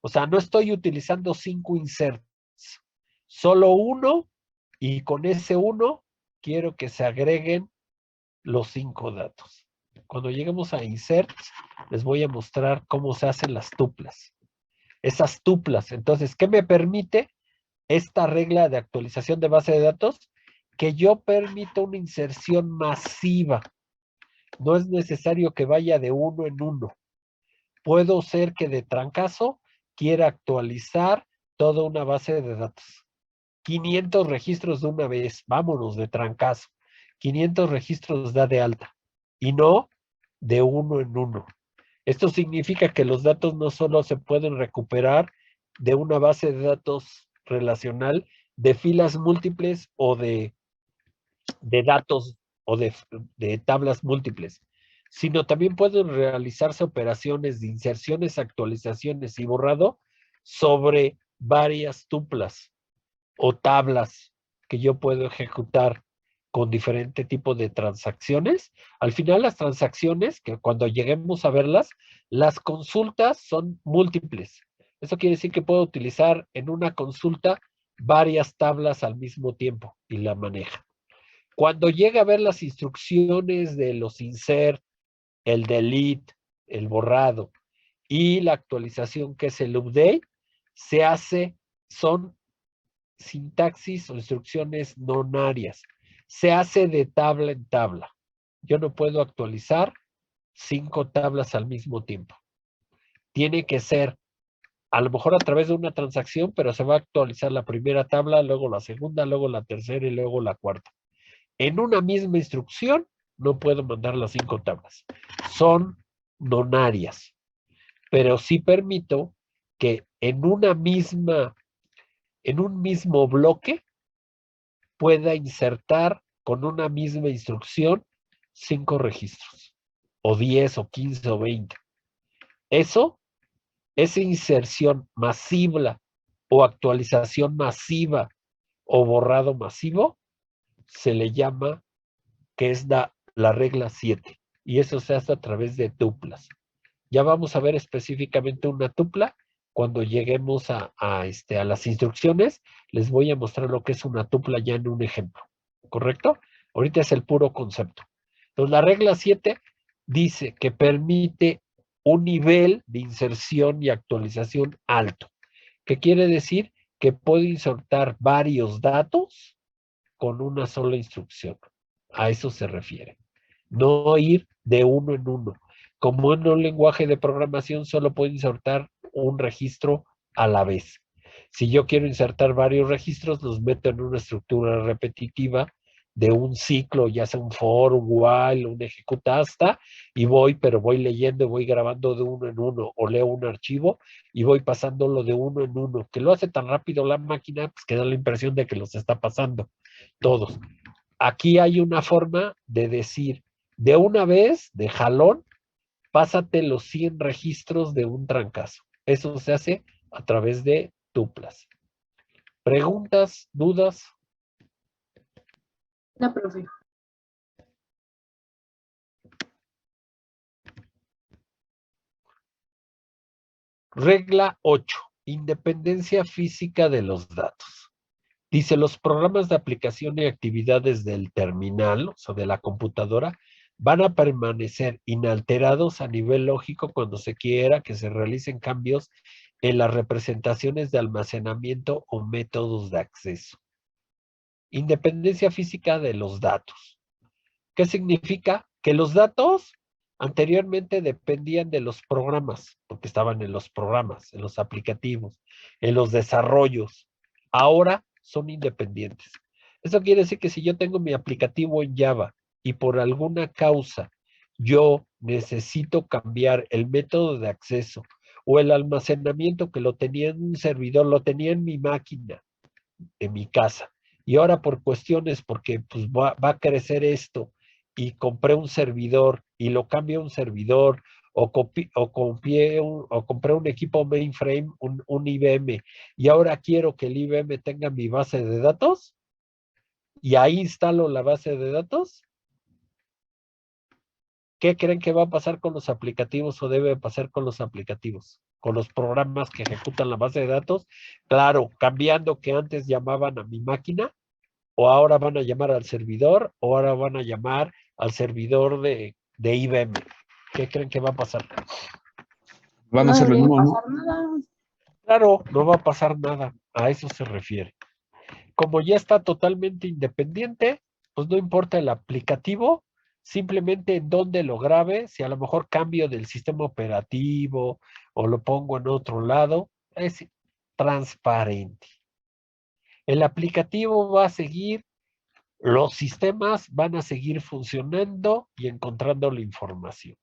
O sea, no estoy utilizando 5 inserts, solo uno, y con ese uno quiero que se agreguen los 5 datos. Cuando lleguemos a inserts, les voy a mostrar cómo se hacen las tuplas. Esas tuplas, entonces, ¿qué me permite esta regla de actualización de base de datos? Que yo permita una inserción masiva. No es necesario que vaya de uno en uno. Puedo ser que de trancazo quiera actualizar toda una base de datos. 500 registros de una vez, vámonos de trancazo. 500 registros da de alta y no de uno en uno. Esto significa que los datos no solo se pueden recuperar de una base de datos relacional de filas múltiples o de datos o de tablas múltiples, sino también pueden realizarse operaciones de inserciones, actualizaciones y borrado sobre varias tuplas o tablas que yo puedo ejecutar con diferente tipo de transacciones. Al final las transacciones, que cuando lleguemos a verlas, las consultas son múltiples. Eso quiere decir que puedo utilizar en una consulta varias tablas al mismo tiempo y la maneja. Cuando llega a ver las instrucciones de los insert, el delete, el borrado y la actualización que es el update, se hace, son sintaxis o instrucciones nonarias. Se hace de tabla en tabla. Yo no puedo actualizar 5 tablas al mismo tiempo. Tiene que ser a lo mejor a través de una transacción, pero se va a actualizar la primera tabla, luego la segunda, luego la tercera y luego la cuarta. En una misma instrucción no puedo mandar las 5 tablas. Son nonarias. Pero sí permito que en un mismo bloque pueda insertar con una misma instrucción 5 registros, o 10, o 15, o 20. Esa inserción masiva, o actualización masiva, o borrado masivo, se le llama que es la regla 7. Y eso se hace a través de tuplas. Ya vamos a ver específicamente una tupla. Cuando lleguemos a las instrucciones, les voy a mostrar lo que es una tupla ya en un ejemplo. ¿Correcto? Ahorita es el puro concepto. Entonces, la regla 7 dice que permite un nivel de inserción y actualización alto. ¿Qué quiere decir? Que puede insertar varios datos con una sola instrucción. A eso se refiere. No ir de uno en uno. Como en un lenguaje de programación solo puedo insertar un registro a la vez. Si yo quiero insertar varios registros, los meto en una estructura repetitiva de un ciclo, ya sea un for, un while, un ejecuta hasta, y pero voy leyendo y voy grabando de uno en uno, o leo un archivo y voy pasándolo de uno en uno, que lo hace tan rápido la máquina, pues que da la impresión de que los está pasando todos. Aquí hay una forma de decir, de una vez, de jalón, pásate los 100 registros de un trancazo. Eso se hace a través de tuplas. ¿Preguntas? ¿Dudas? No, profe. Regla 8. Independencia física de los datos. Dice, los programas de aplicación y actividades del terminal, o sea, de la computadora, van a permanecer inalterados a nivel lógico cuando se quiera que se realicen cambios en las representaciones de almacenamiento o métodos de acceso. Independencia física de los datos. ¿Qué significa? Que los datos anteriormente dependían de los programas, porque estaban en los programas, en los aplicativos, en los desarrollos. Ahora son independientes. Eso quiere decir que si yo tengo mi aplicativo en Java y por alguna causa yo necesito cambiar el método de acceso o el almacenamiento que lo tenía en un servidor, lo tenía en mi máquina, en mi casa, y ahora por cuestiones, porque pues va a crecer esto, y compré un servidor y lo cambio a un servidor, o compré un equipo mainframe, un IBM, y ahora quiero que el IBM tenga mi base de datos, y ahí instalo la base de datos. ¿Qué creen que va a pasar con los aplicativos o debe pasar con los aplicativos? Con los programas que ejecutan la base de datos. Claro, cambiando que antes llamaban a mi máquina, o ahora van a llamar al servidor, o ahora van a llamar al servidor de IBM. ¿Qué creen que va a pasar? Van a No hacer lo debería mismo, ¿no? pasar nada. Claro, no va a pasar nada. A eso se refiere. Como ya está totalmente independiente, pues no importa el aplicativo, simplemente en dónde lo grabe, si a lo mejor cambio del sistema operativo o lo pongo en otro lado, es transparente. El aplicativo va a seguir, los sistemas van a seguir funcionando y encontrando la información.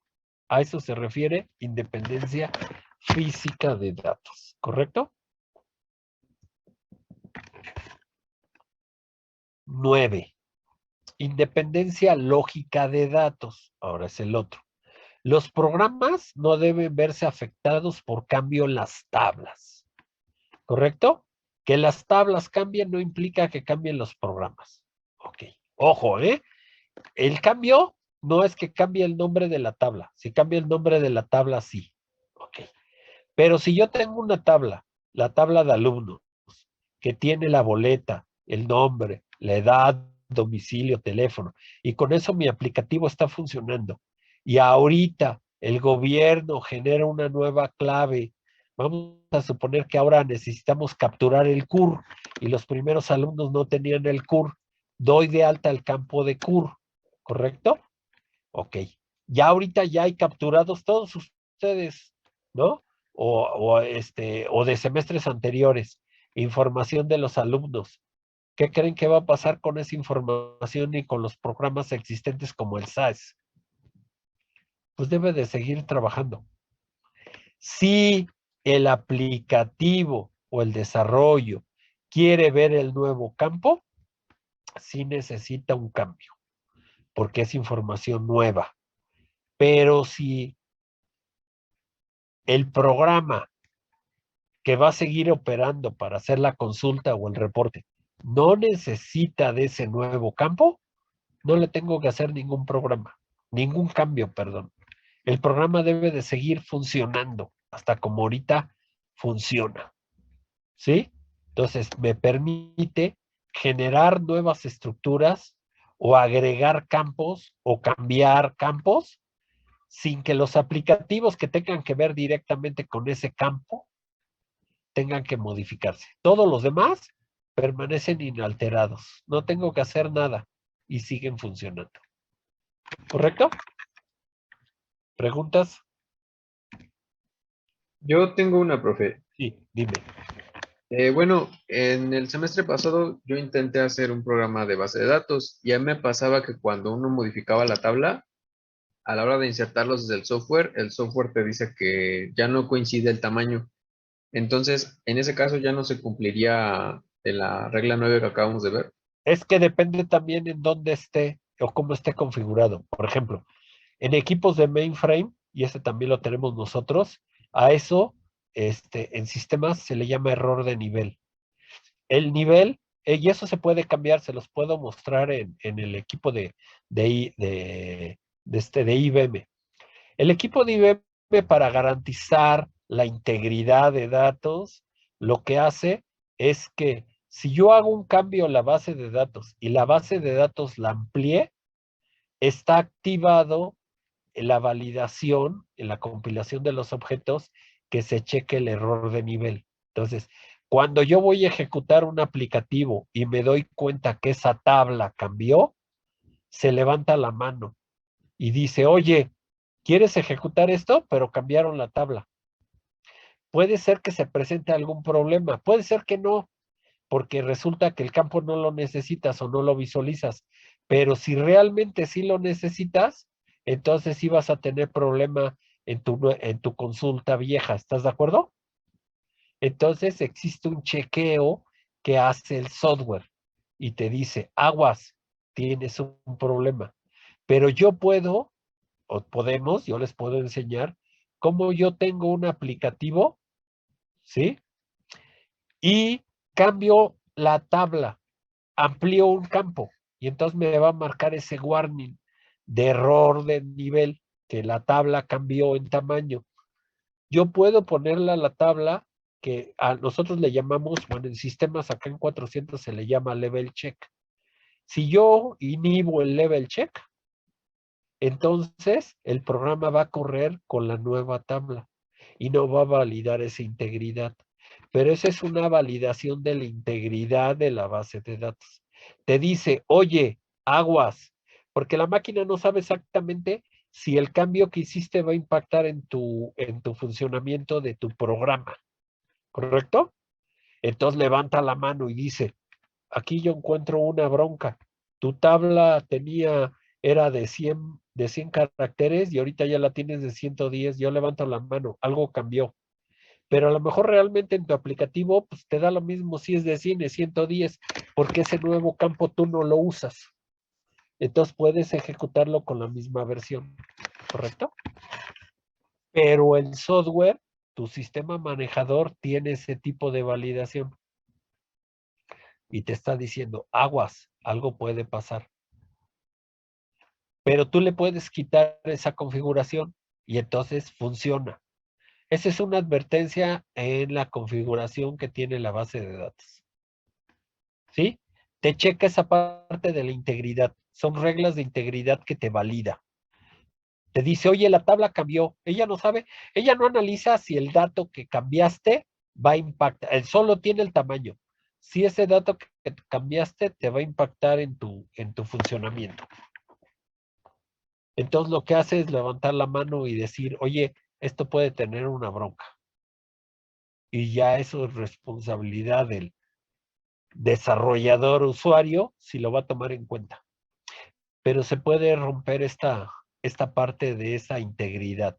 A eso se refiere independencia física de datos, ¿correcto? 9. Independencia lógica de datos. Ahora es el otro. Los programas no deben verse afectados por cambio en las tablas. ¿Correcto? Que las tablas cambien no implica que cambien los programas. Ok. Ojo, ¿eh? El cambio no es que cambie el nombre de la tabla. Si cambia el nombre de la tabla, sí. Ok. Pero si yo tengo una tabla, la tabla de alumnos, que tiene la boleta, el nombre, la edad, domicilio, teléfono, y con eso mi aplicativo está funcionando, y ahorita el gobierno genera una nueva clave, vamos a suponer que ahora necesitamos capturar el CUR, y los primeros alumnos no tenían el CUR, doy de alta el campo de CUR, ¿correcto? Ok, ya ahorita ya hay capturados todos ustedes, ¿no? O de semestres anteriores, información de los alumnos. ¿Qué creen que va a pasar con esa información y con los programas existentes como el SAS? Pues debe de seguir trabajando. Si el aplicativo o el desarrollo quiere ver el nuevo campo, sí necesita un cambio, porque es información nueva. Pero si el programa que va a seguir operando para hacer la consulta o el reporte no necesita de ese nuevo campo, no le tengo que hacer ningún cambio, perdón. El programa debe de seguir funcionando hasta como ahorita funciona, ¿sí? Entonces, me permite generar nuevas estructuras o agregar campos o cambiar campos sin que los aplicativos que tengan que ver directamente con ese campo tengan que modificarse. Todos los demás permanecen inalterados. No tengo que hacer nada y siguen funcionando. ¿Correcto? ¿Preguntas? Yo tengo una, profe. Sí, dime. Bueno, en el semestre pasado yo intenté hacer un programa de base de datos y a mí me pasaba que cuando uno modificaba la tabla, a la hora de insertarlos desde el software te dice que ya no coincide el tamaño. Entonces, en ese caso ya no se cumpliría de la regla 9 que acabamos de ver. Es que depende también en dónde esté o cómo esté configurado. Por ejemplo, en equipos de mainframe, y este también lo tenemos nosotros, a eso en sistemas se le llama error de nivel. El nivel, y eso se puede cambiar, se los puedo mostrar en el equipo de IBM. El equipo de IBM, para garantizar la integridad de datos, lo que hace es que si yo hago un cambio en la base de datos y la base de datos la amplié, está activado en la validación, en la compilación de los objetos, que se cheque el error de nivel. Entonces, cuando yo voy a ejecutar un aplicativo y me doy cuenta que esa tabla cambió, se levanta la mano y dice, oye, ¿quieres ejecutar esto? Pero cambiaron la tabla. Puede ser que se presente algún problema, puede ser que no, porque resulta que el campo no lo necesitas o no lo visualizas, pero si realmente sí lo necesitas, entonces sí vas a tener problema en tu consulta vieja, ¿estás de acuerdo? Entonces existe un chequeo que hace el software y te dice, aguas, tienes un problema, pero yo puedo, o podemos, yo les puedo enseñar cómo yo tengo un aplicativo, ¿sí? Y cambio la tabla, amplío un campo y entonces me va a marcar ese warning de error de nivel, que la tabla cambió en tamaño. Yo puedo ponerla a la tabla que a nosotros le llamamos, bueno, en sistemas acá en 400 se le llama level check. Si yo inhibo el level check, entonces el programa va a correr con la nueva tabla y no va a validar esa integridad. Pero esa es una validación de la integridad de la base de datos. Te dice, oye, aguas, porque la máquina no sabe exactamente si el cambio que hiciste va a impactar en tu funcionamiento de tu programa, ¿correcto? Entonces levanta la mano y dice, aquí yo encuentro una bronca. Tu tabla era de 100 caracteres y ahorita ya la tienes de 110. Yo levanto la mano, algo cambió. Pero a lo mejor realmente en tu aplicativo pues te da lo mismo si es de 100 es 110, porque ese nuevo campo tú no lo usas. Entonces puedes ejecutarlo con la misma versión, ¿correcto? Pero el software, tu sistema manejador tiene ese tipo de validación y te está diciendo, aguas, algo puede pasar. Pero tú le puedes quitar esa configuración y entonces funciona. Esa es una advertencia en la configuración que tiene la base de datos. ¿Sí? Te checa esa parte de la integridad. Son reglas de integridad que te valida. Te dice, oye, la tabla cambió. Ella no sabe, ella no analiza si el dato que cambiaste va a impactar. Él solo tiene el tamaño. Si ese dato que cambiaste te va a impactar en tu funcionamiento. Entonces lo que hace es levantar la mano y decir, oye, esto puede tener una bronca. Y ya eso es responsabilidad del desarrollador usuario si lo va a tomar en cuenta. Pero se puede romper esta parte de esa integridad.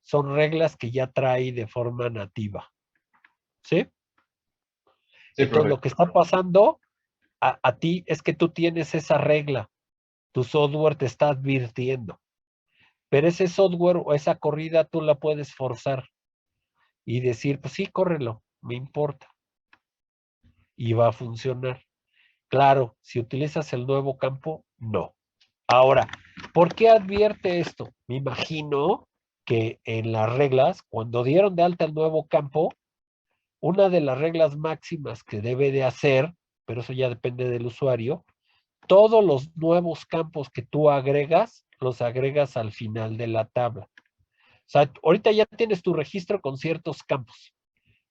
Son reglas que ya trae de forma nativa. ¿Sí? Sí, Entonces profe. lo que está pasando, a ti es que tú tienes esa regla. Tu software te está advirtiendo. Pero ese software o esa corrida tú la puedes forzar y decir, pues sí, córrelo, me importa. Y va a funcionar. Claro, si utilizas el nuevo campo, no. Ahora, ¿por qué advierte esto? Me imagino que en las reglas, cuando dieron de alta el nuevo campo, una de las reglas máximas que debe de hacer, pero eso ya depende del usuario, todos los nuevos campos que tú agregas, los agregas al final de la tabla. O sea, ahorita ya tienes tu registro con ciertos campos.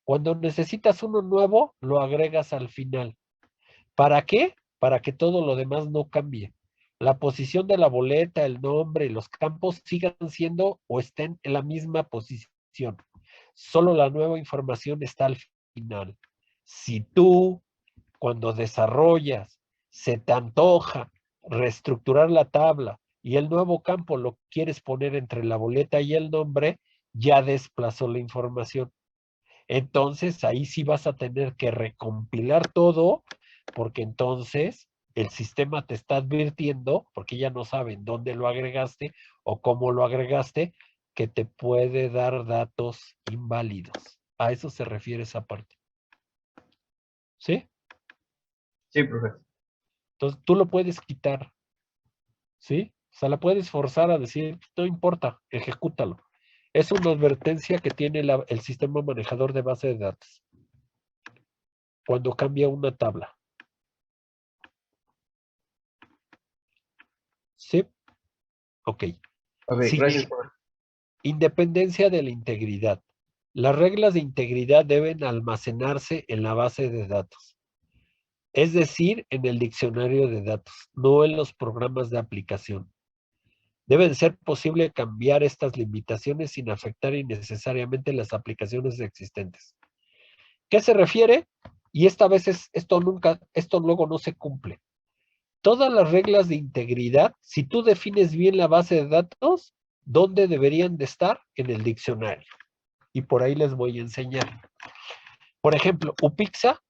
Cuando necesitas uno nuevo, lo agregas al final. ¿Para qué? Para que todo lo demás no cambie. La posición de la boleta, el nombre, los campos sigan siendo o estén en la misma posición. Solo la nueva información está al final. Si tú, cuando desarrollas, se te antoja reestructurar la tabla y el nuevo campo lo quieres poner entre la boleta y el nombre, ya desplazó la información. Entonces ahí sí vas a tener que recompilar todo, porque entonces el sistema te está advirtiendo, porque ya no saben dónde lo agregaste o cómo lo agregaste, que te puede dar datos inválidos. A eso se refiere esa parte. ¿Sí? Sí, profe. Entonces tú lo puedes quitar. ¿Sí? O sea, la puedes forzar a decir, no importa, ejecútalo. Es una advertencia que tiene el sistema manejador de base de datos cuando cambia una tabla. ¿Sí? Ok. Ok, gracias, profe. Independencia de la integridad. Las reglas de integridad deben almacenarse en la base de datos, es decir, en el diccionario de datos, no en los programas de aplicación. Debe ser posible cambiar estas limitaciones sin afectar innecesariamente las aplicaciones existentes. ¿Qué se refiere? Y esta vez esto luego no se cumple. Todas las reglas de integridad, si tú defines bien la base de datos, ¿dónde deberían de estar? En el diccionario. Y por ahí les voy a enseñar. Por ejemplo, UPIXA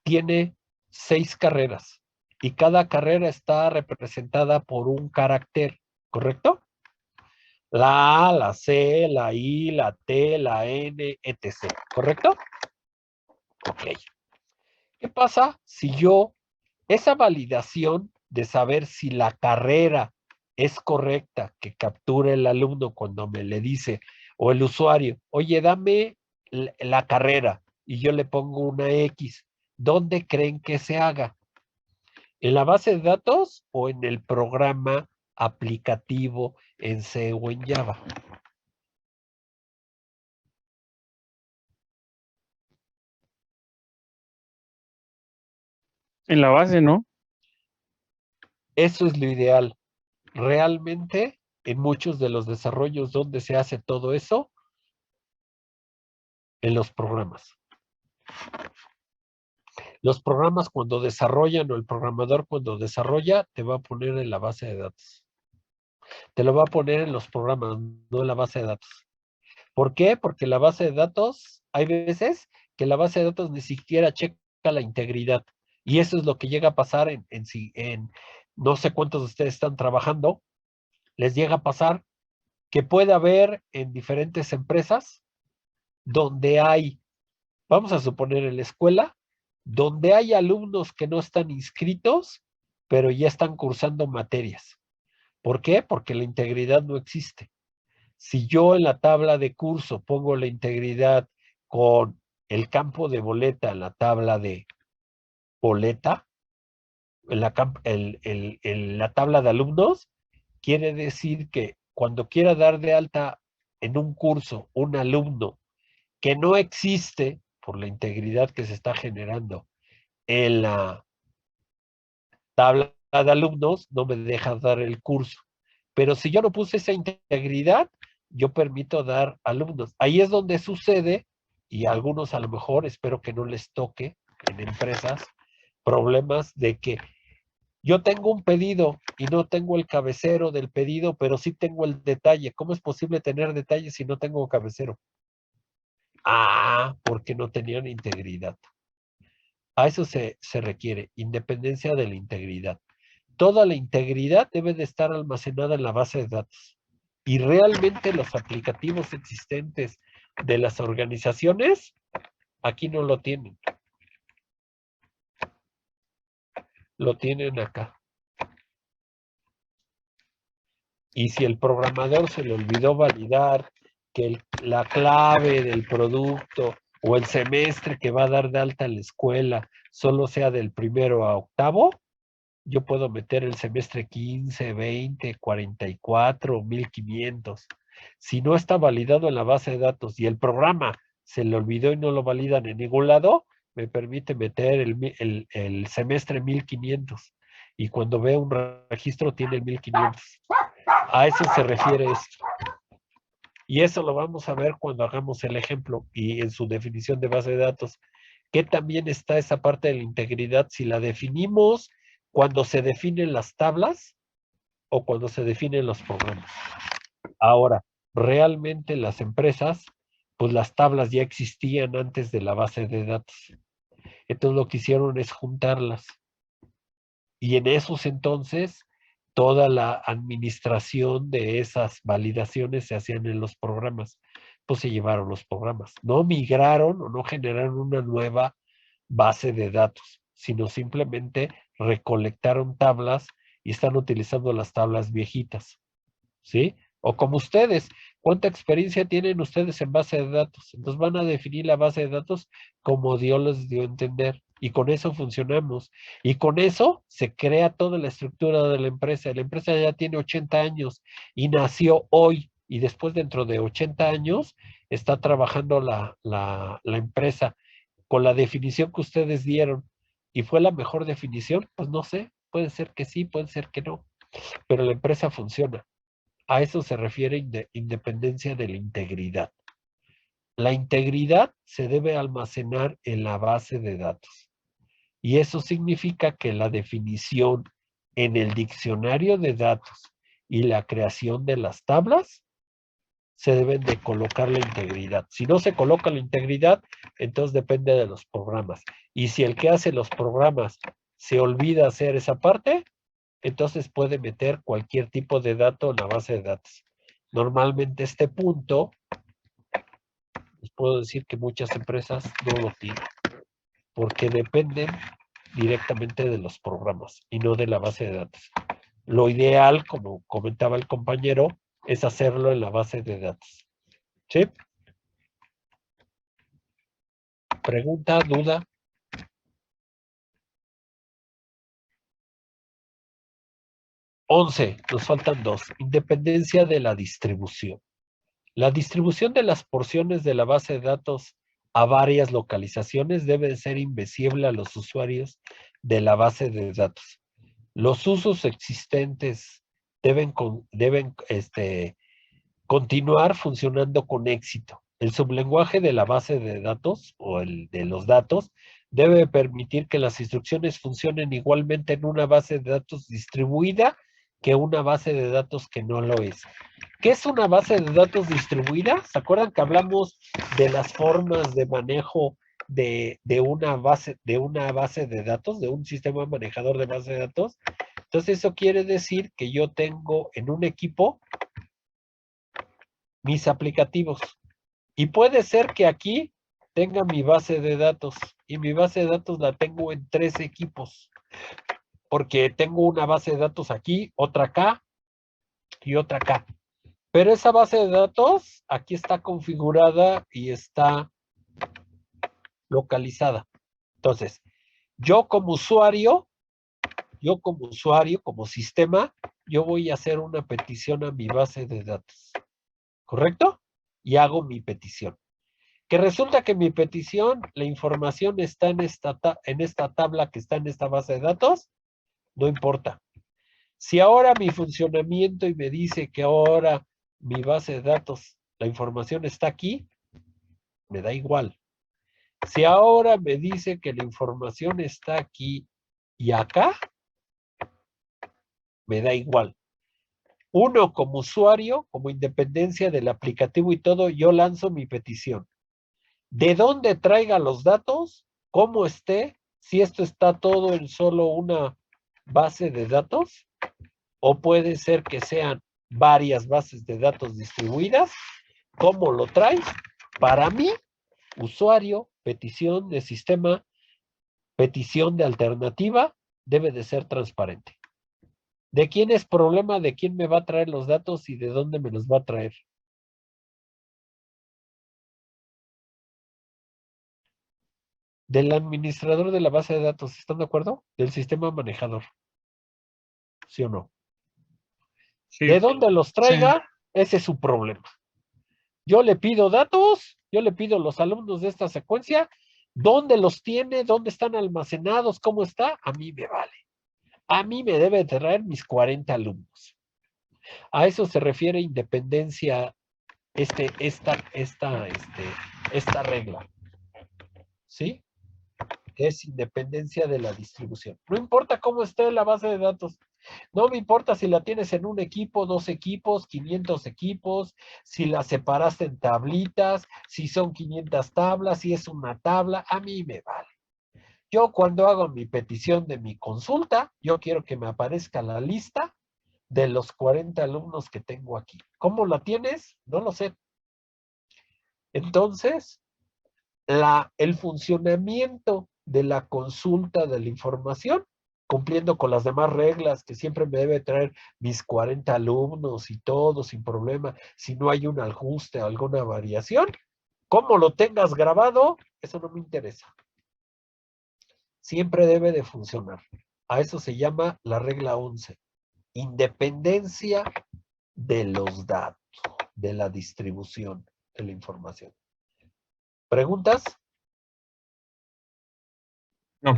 tiene 6 carreras y cada carrera está representada por un carácter, ¿correcto? La A, la C, la I, la T, la N, etc. ¿Correcto? Ok. ¿Qué pasa si yo, esa validación de saber si la carrera es correcta que capture el alumno cuando me le dice, o el usuario, oye, dame la carrera, y yo le pongo una X, ¿dónde creen que se haga? ¿En la base de datos o en el programa aplicativo en C o en Java? En la base, ¿no? Eso es lo ideal. Realmente, en muchos de los desarrollos donde se hace todo eso, en los programas. Los programas cuando desarrollan o el programador cuando desarrolla te va a poner en la base de datos. Te lo va a poner en los programas, no en la base de datos. ¿Por qué? Porque la base de datos, hay veces que la base de datos ni siquiera checa la integridad. Y eso es lo que llega a pasar en no sé cuántos de ustedes están trabajando, les llega a pasar que puede haber en diferentes empresas donde hay, vamos a suponer en la escuela, donde hay alumnos que no están inscritos, pero ya están cursando materias. ¿Por qué? Porque la integridad no existe. Si yo en la tabla de curso pongo la integridad con el campo de boleta en la tabla de boleta, en la tabla de alumnos, quiere decir que cuando quiera dar de alta en un curso un alumno que no existe por la integridad que se está generando en la tabla de alumnos, no me deja dar el curso. Pero si yo no puse esa integridad, yo permito dar alumnos. Ahí es donde sucede, y a algunos a lo mejor, espero que no les toque en empresas, problemas de que yo tengo un pedido y no tengo el cabecero del pedido, pero sí tengo el detalle. ¿Cómo es posible tener detalles si no tengo cabecero? Ah, porque no tenían integridad. A eso se requiere independencia de la integridad. Toda la integridad debe de estar almacenada en la base de datos. Y realmente los aplicativos existentes de las organizaciones aquí no lo tienen. Lo tienen acá. Y si el programador se le olvidó validar que la clave del producto o el semestre que va a dar de alta en la escuela solo sea del 1º a 8º, yo puedo meter el semestre 15, 20, 44, 1500. Si no está validado en la base de datos y el programa se le olvidó y no lo validan en ningún lado, me permite meter el semestre 1500. Y cuando vea un registro tiene el 1500. A eso se refiere esto. Y eso lo vamos a ver cuando hagamos el ejemplo y en su definición de base de datos. Que también está esa parte de la integridad, si la definimos cuando se definen las tablas o cuando se definen los programas. Ahora, realmente las empresas, pues las tablas ya existían antes de la base de datos. Entonces lo que hicieron es juntarlas. Y en esos entonces, toda la administración de esas validaciones se hacían en los programas. Pues se llevaron los programas. No migraron o no generaron una nueva base de datos, sino simplemente recolectaron tablas y están utilizando las tablas viejitas, ¿sí? O como ustedes, ¿cuánta experiencia tienen ustedes en base de datos? Entonces van a definir la base de datos como Dios les dio a entender. Y con eso funcionamos. Y con eso se crea toda la estructura de la empresa. La empresa ya tiene 80 años y nació hoy. Y después, dentro de 80 años, está trabajando la empresa con la definición que ustedes dieron. ¿Y fue la mejor definición? Pues no sé. Puede ser que sí, puede ser que no. Pero la empresa funciona. A eso se refiere independencia de la integridad. La integridad se debe almacenar en la base de datos. Y eso significa que la definición en el diccionario de datos y la creación de las tablas se deben de colocar la integridad. Si no se coloca la integridad, entonces depende de los programas. Y si el que hace los programas se olvida hacer esa parte, entonces puede meter cualquier tipo de dato en la base de datos. Normalmente este punto, les puedo decir que muchas empresas no lo tienen, porque dependen directamente de los programas y no de la base de datos. Lo ideal, como comentaba el compañero, es hacerlo en la base de datos. ¿Sí? ¿Pregunta, duda? Nos faltan 2. Independencia de la distribución. La distribución de las porciones de la base de datos a varias localizaciones debe ser invisible a los usuarios de la base de datos. Los usos existentes deben continuar funcionando con éxito. El sublenguaje de la base de datos o el de los datos debe permitir que las instrucciones funcionen igualmente en una base de datos distribuida que una base de datos que no lo es. ¿Qué es una base de datos distribuida? ¿Se acuerdan que hablamos de las formas de manejo de una base de datos, de un sistema manejador de base de datos? Entonces eso quiere decir que yo tengo en un equipo mis aplicativos. Y puede ser que aquí tenga mi base de datos. Y mi base de datos la tengo en 3 equipos. Porque tengo una base de datos aquí, otra acá y otra acá. Pero esa base de datos aquí está configurada y está localizada. Entonces, yo como usuario, como sistema, yo voy a hacer una petición a mi base de datos. ¿Correcto? Y hago mi petición. Que resulta que mi petición, la información está en esta tabla que está en esta base de datos, no importa. Si ahora mi funcionamiento y me dice que ahora mi base de datos, la información está aquí, me da igual. Si ahora me dice que la información está aquí y acá, me da igual. Uno, como usuario, como independencia del aplicativo y todo, yo lanzo mi petición. De dónde traiga los datos, cómo esté, si esto está todo en solo una base de datos, o puede ser que sean varias bases de datos distribuidas. ¿Cómo lo traes? Para mí, usuario, petición de sistema, petición de alternativa, debe de ser transparente. ¿De quién es problema? ¿De quién me va a traer los datos y de dónde me los va a traer? Del administrador de la base de datos, ¿están de acuerdo? Del sistema manejador. ¿Sí o no? Sí. ¿De dónde los traiga? Ese es su problema. Yo le pido datos, yo le pido los alumnos de esta secuencia, ¿dónde los tiene? ¿Dónde están almacenados? ¿Cómo está? A mí me vale. A mí me debe traer mis 40 alumnos. A eso se refiere independencia, esta regla. ¿Sí? Es independencia de la distribución. No importa cómo esté la base de datos. No me importa si la tienes en un equipo, 2 equipos, 500 equipos, si la separaste en tablitas, si son 500 tablas, si es una tabla, a mí me vale. Yo cuando hago mi petición de mi consulta, yo quiero que me aparezca la lista de los 40 alumnos que tengo aquí. ¿Cómo la tienes? No lo sé. Entonces, el funcionamiento de la consulta de la información, cumpliendo con las demás reglas, que siempre me debe traer mis 40 alumnos y todo sin problema, si no hay un ajuste o alguna variación, ¿cómo lo tengas grabado? Eso no me interesa. Siempre debe de funcionar. A eso se llama la regla 11. Independencia de los datos, de la distribución de la información. ¿Preguntas? No.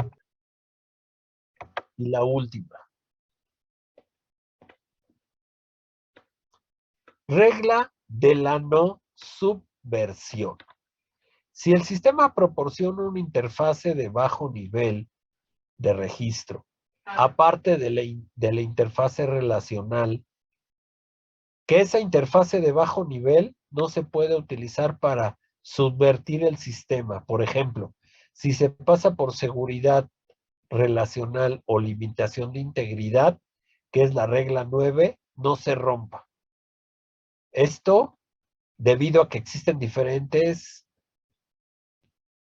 Y la última. Regla de la no subversión. Si el sistema proporciona una interfase de bajo nivel de registro, aparte de la interfase relacional, que esa interfase de bajo nivel no se puede utilizar para subvertir el sistema. Por ejemplo, si se pasa por seguridad relacional o limitación de integridad, que es la regla 9, no se rompa. Esto debido a que existen diferentes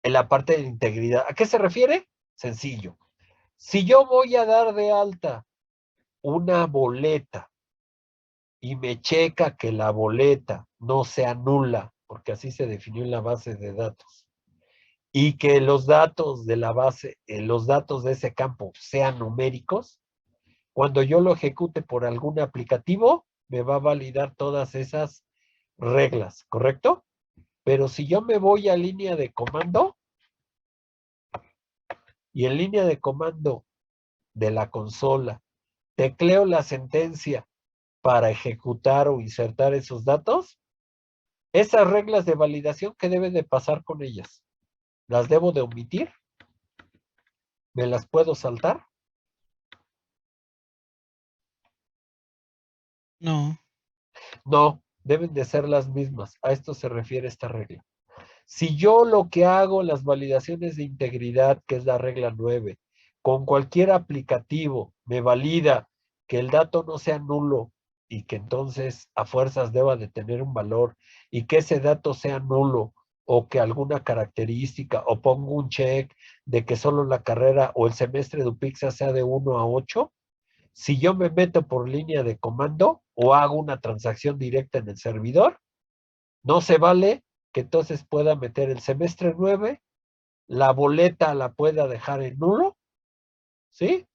en la parte de integridad. ¿A qué se refiere? Sencillo. Si yo voy a dar de alta una boleta y me checa que la boleta no sea nula, porque así se definió en la base de datos, y que los datos de la base, los datos de ese campo sean numéricos, cuando yo lo ejecute por algún aplicativo, me va a validar todas esas reglas, ¿correcto? Pero si yo me voy a línea de comando, y en línea de comando de la consola, tecleo la sentencia para ejecutar o insertar esos datos, esas reglas de validación, ¿qué debe de pasar con ellas? ¿Las debo de omitir? ¿Me las puedo saltar? No. No, deben de ser las mismas. A esto se refiere esta regla. Si yo lo que hago, las validaciones de integridad, que es la regla 9, con cualquier aplicativo me valida que el dato no sea nulo y que entonces a fuerzas deba de tener un valor y que ese dato sea nulo o que alguna característica o pongo un check de que solo la carrera o el semestre de UPIXA sea de 1 a 8, si yo me meto por línea de comando o hago una transacción directa en el servidor, no se vale que entonces pueda meter el semestre 9, la boleta la pueda dejar en nulo, ¿sí?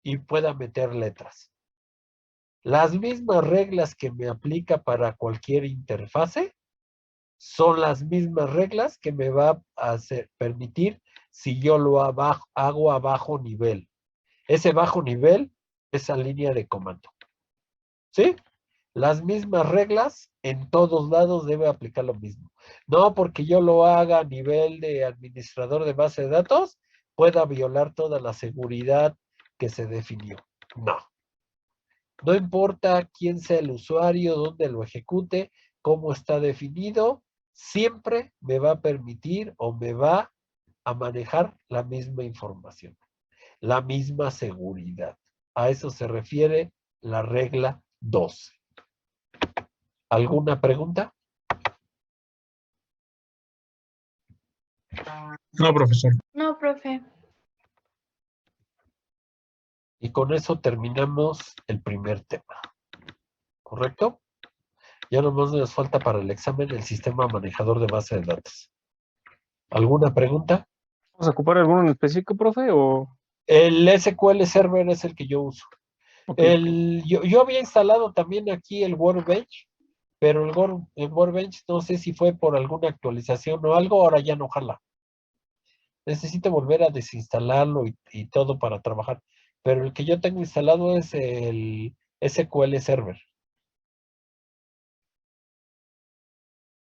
Y pueda meter letras. Las mismas reglas que me aplica para cualquier interfase son las mismas reglas que me va a permitir si yo lo hago a bajo nivel. Ese bajo nivel, esa línea de comando. ¿Sí? Las mismas reglas en todos lados debe aplicar lo mismo. No porque yo lo haga a nivel de administrador de base de datos, pueda violar toda la seguridad que se definió. No. No importa quién sea el usuario, dónde lo ejecute, cómo está definido, siempre me va a permitir o me va a manejar la misma información, la misma seguridad. A eso se refiere la regla 12. ¿Alguna pregunta? No, profesor. No, profe. Y con eso terminamos el primer tema. ¿Correcto? Ya nomás nos falta para el examen el sistema manejador de base de datos. ¿Alguna pregunta? ¿Vamos a ocupar alguno en específico, profe? O... El SQL Server es el que yo uso. ok. Yo había instalado también aquí el Workbench, pero el Workbench no sé si fue por alguna actualización o algo, ahora ya no jala. Necesito volver a desinstalarlo y todo para trabajar. Pero el que yo tengo instalado es el SQL Server.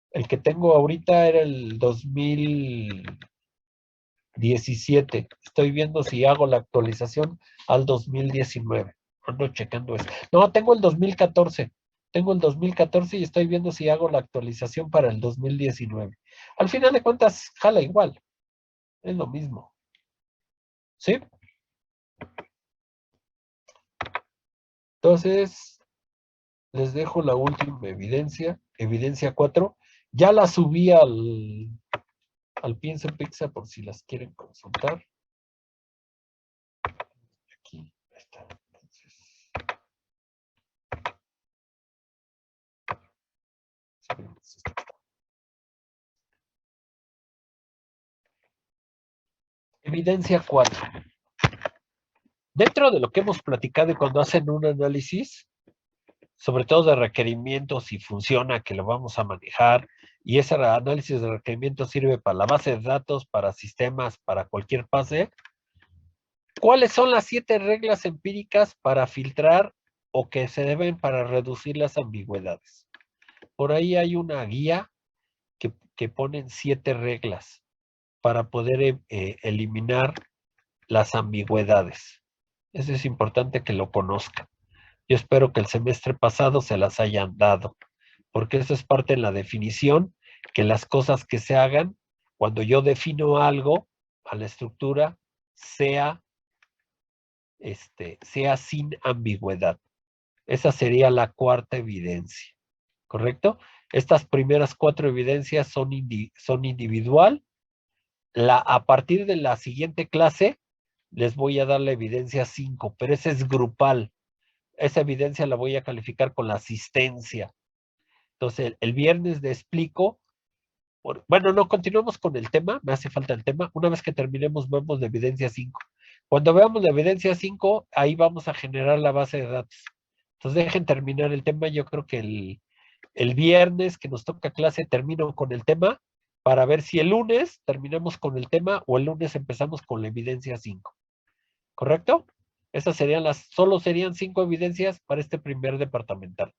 El que tengo ahorita era el 2017. Estoy viendo si hago la actualización al 2019. Ando checando eso. No, tengo el 2014. Tengo el 2014 y estoy viendo si hago la actualización para el 2019. Al final de cuentas, jala igual. Es lo mismo. ¿Sí? Entonces, les dejo la última evidencia, evidencia 4. Ya la subí al Pienso Pizza por si las quieren consultar. Aquí está. Entonces, evidencia 4. Dentro de lo que hemos platicado y cuando hacen un análisis, sobre todo de requerimientos, si funciona, que lo vamos a manejar, y ese análisis de requerimientos sirve para la base de datos, para sistemas, para cualquier base. ¿Cuáles son las 7 reglas empíricas para filtrar o que se deben para reducir las ambigüedades? Por ahí hay una guía que ponen 7 reglas para poder eliminar las ambigüedades. Eso es importante que lo conozcan. Yo espero que el semestre pasado se las hayan dado, porque eso es parte de la definición, que las cosas que se hagan, cuando yo defino algo a la estructura, sea sin ambigüedad. Esa sería la 4ª evidencia, ¿correcto? Estas primeras 4 evidencias son individual. A partir de la siguiente clase, les voy a dar la evidencia 5, pero esa es grupal. Esa evidencia la voy a calificar con la asistencia. Entonces, el viernes les explico. Bueno, no, continuamos con el tema, me hace falta el tema. Una vez que terminemos, vemos la evidencia 5. Cuando veamos la evidencia 5, ahí vamos a generar la base de datos. Entonces, dejen terminar el tema. Yo creo que el viernes que nos toca clase, termino con el tema para ver si el lunes terminamos con el tema o el lunes empezamos con la evidencia 5. ¿Correcto? Esas serían solo serían 5 evidencias para este primer departamental.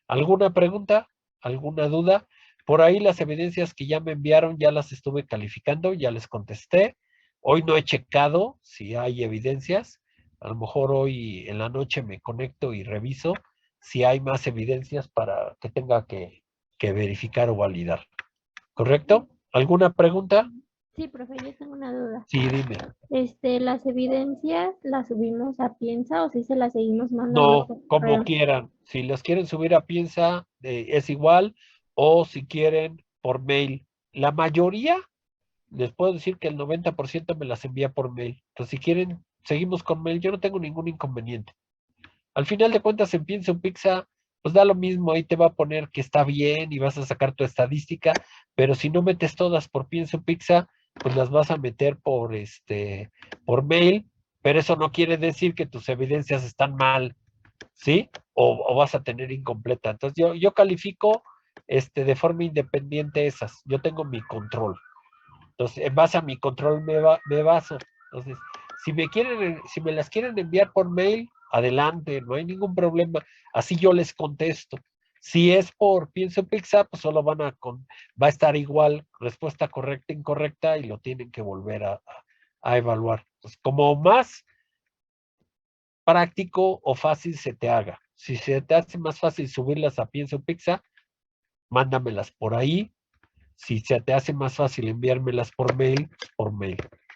¿Alguna pregunta? ¿Alguna duda? Por ahí las evidencias que ya me enviaron, ya las estuve calificando, ya les contesté. Hoy no he checado si hay evidencias. A lo mejor hoy en la noche me conecto y reviso si hay más evidencias para que tenga que verificar o validar. ¿Correcto? ¿Alguna pregunta? Sí, profe, yo tengo una duda. Sí, dime. ¿Las evidencias las subimos a Piensa o si se las seguimos mandando No, por como correo? quieran. Si las quieren subir a Piensa, es igual, o si quieren por mail. La mayoría, les puedo decir que el 90% me las envía por mail. Entonces, si quieren, seguimos con mail. Yo no tengo ningún inconveniente. Al final de cuentas, en Piensa Pizza, pues da lo mismo. Ahí te va a poner que está bien y vas a sacar tu estadística, pero si no metes todas por Piensa Pizza, pues las vas a meter por mail, pero eso no quiere decir que tus evidencias están mal, ¿sí? O vas a tener incompleta. Entonces yo califico de forma independiente esas. Yo tengo mi control. Entonces, en base a mi control me baso. Entonces, si me las quieren enviar por mail, adelante, no hay ningún problema. Así yo les contesto. Si es por Pienso Pizza, pues solo va a estar igual, respuesta correcta, incorrecta, y lo tienen que volver a evaluar. Pues como más práctico o fácil se te haga. Si se te hace más fácil subirlas a Pienso Pizza, mándamelas por ahí. Si se te hace más fácil enviármelas por mail,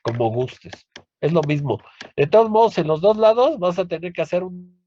como gustes. Es lo mismo. De todos modos, en los dos lados vas a tener que hacer un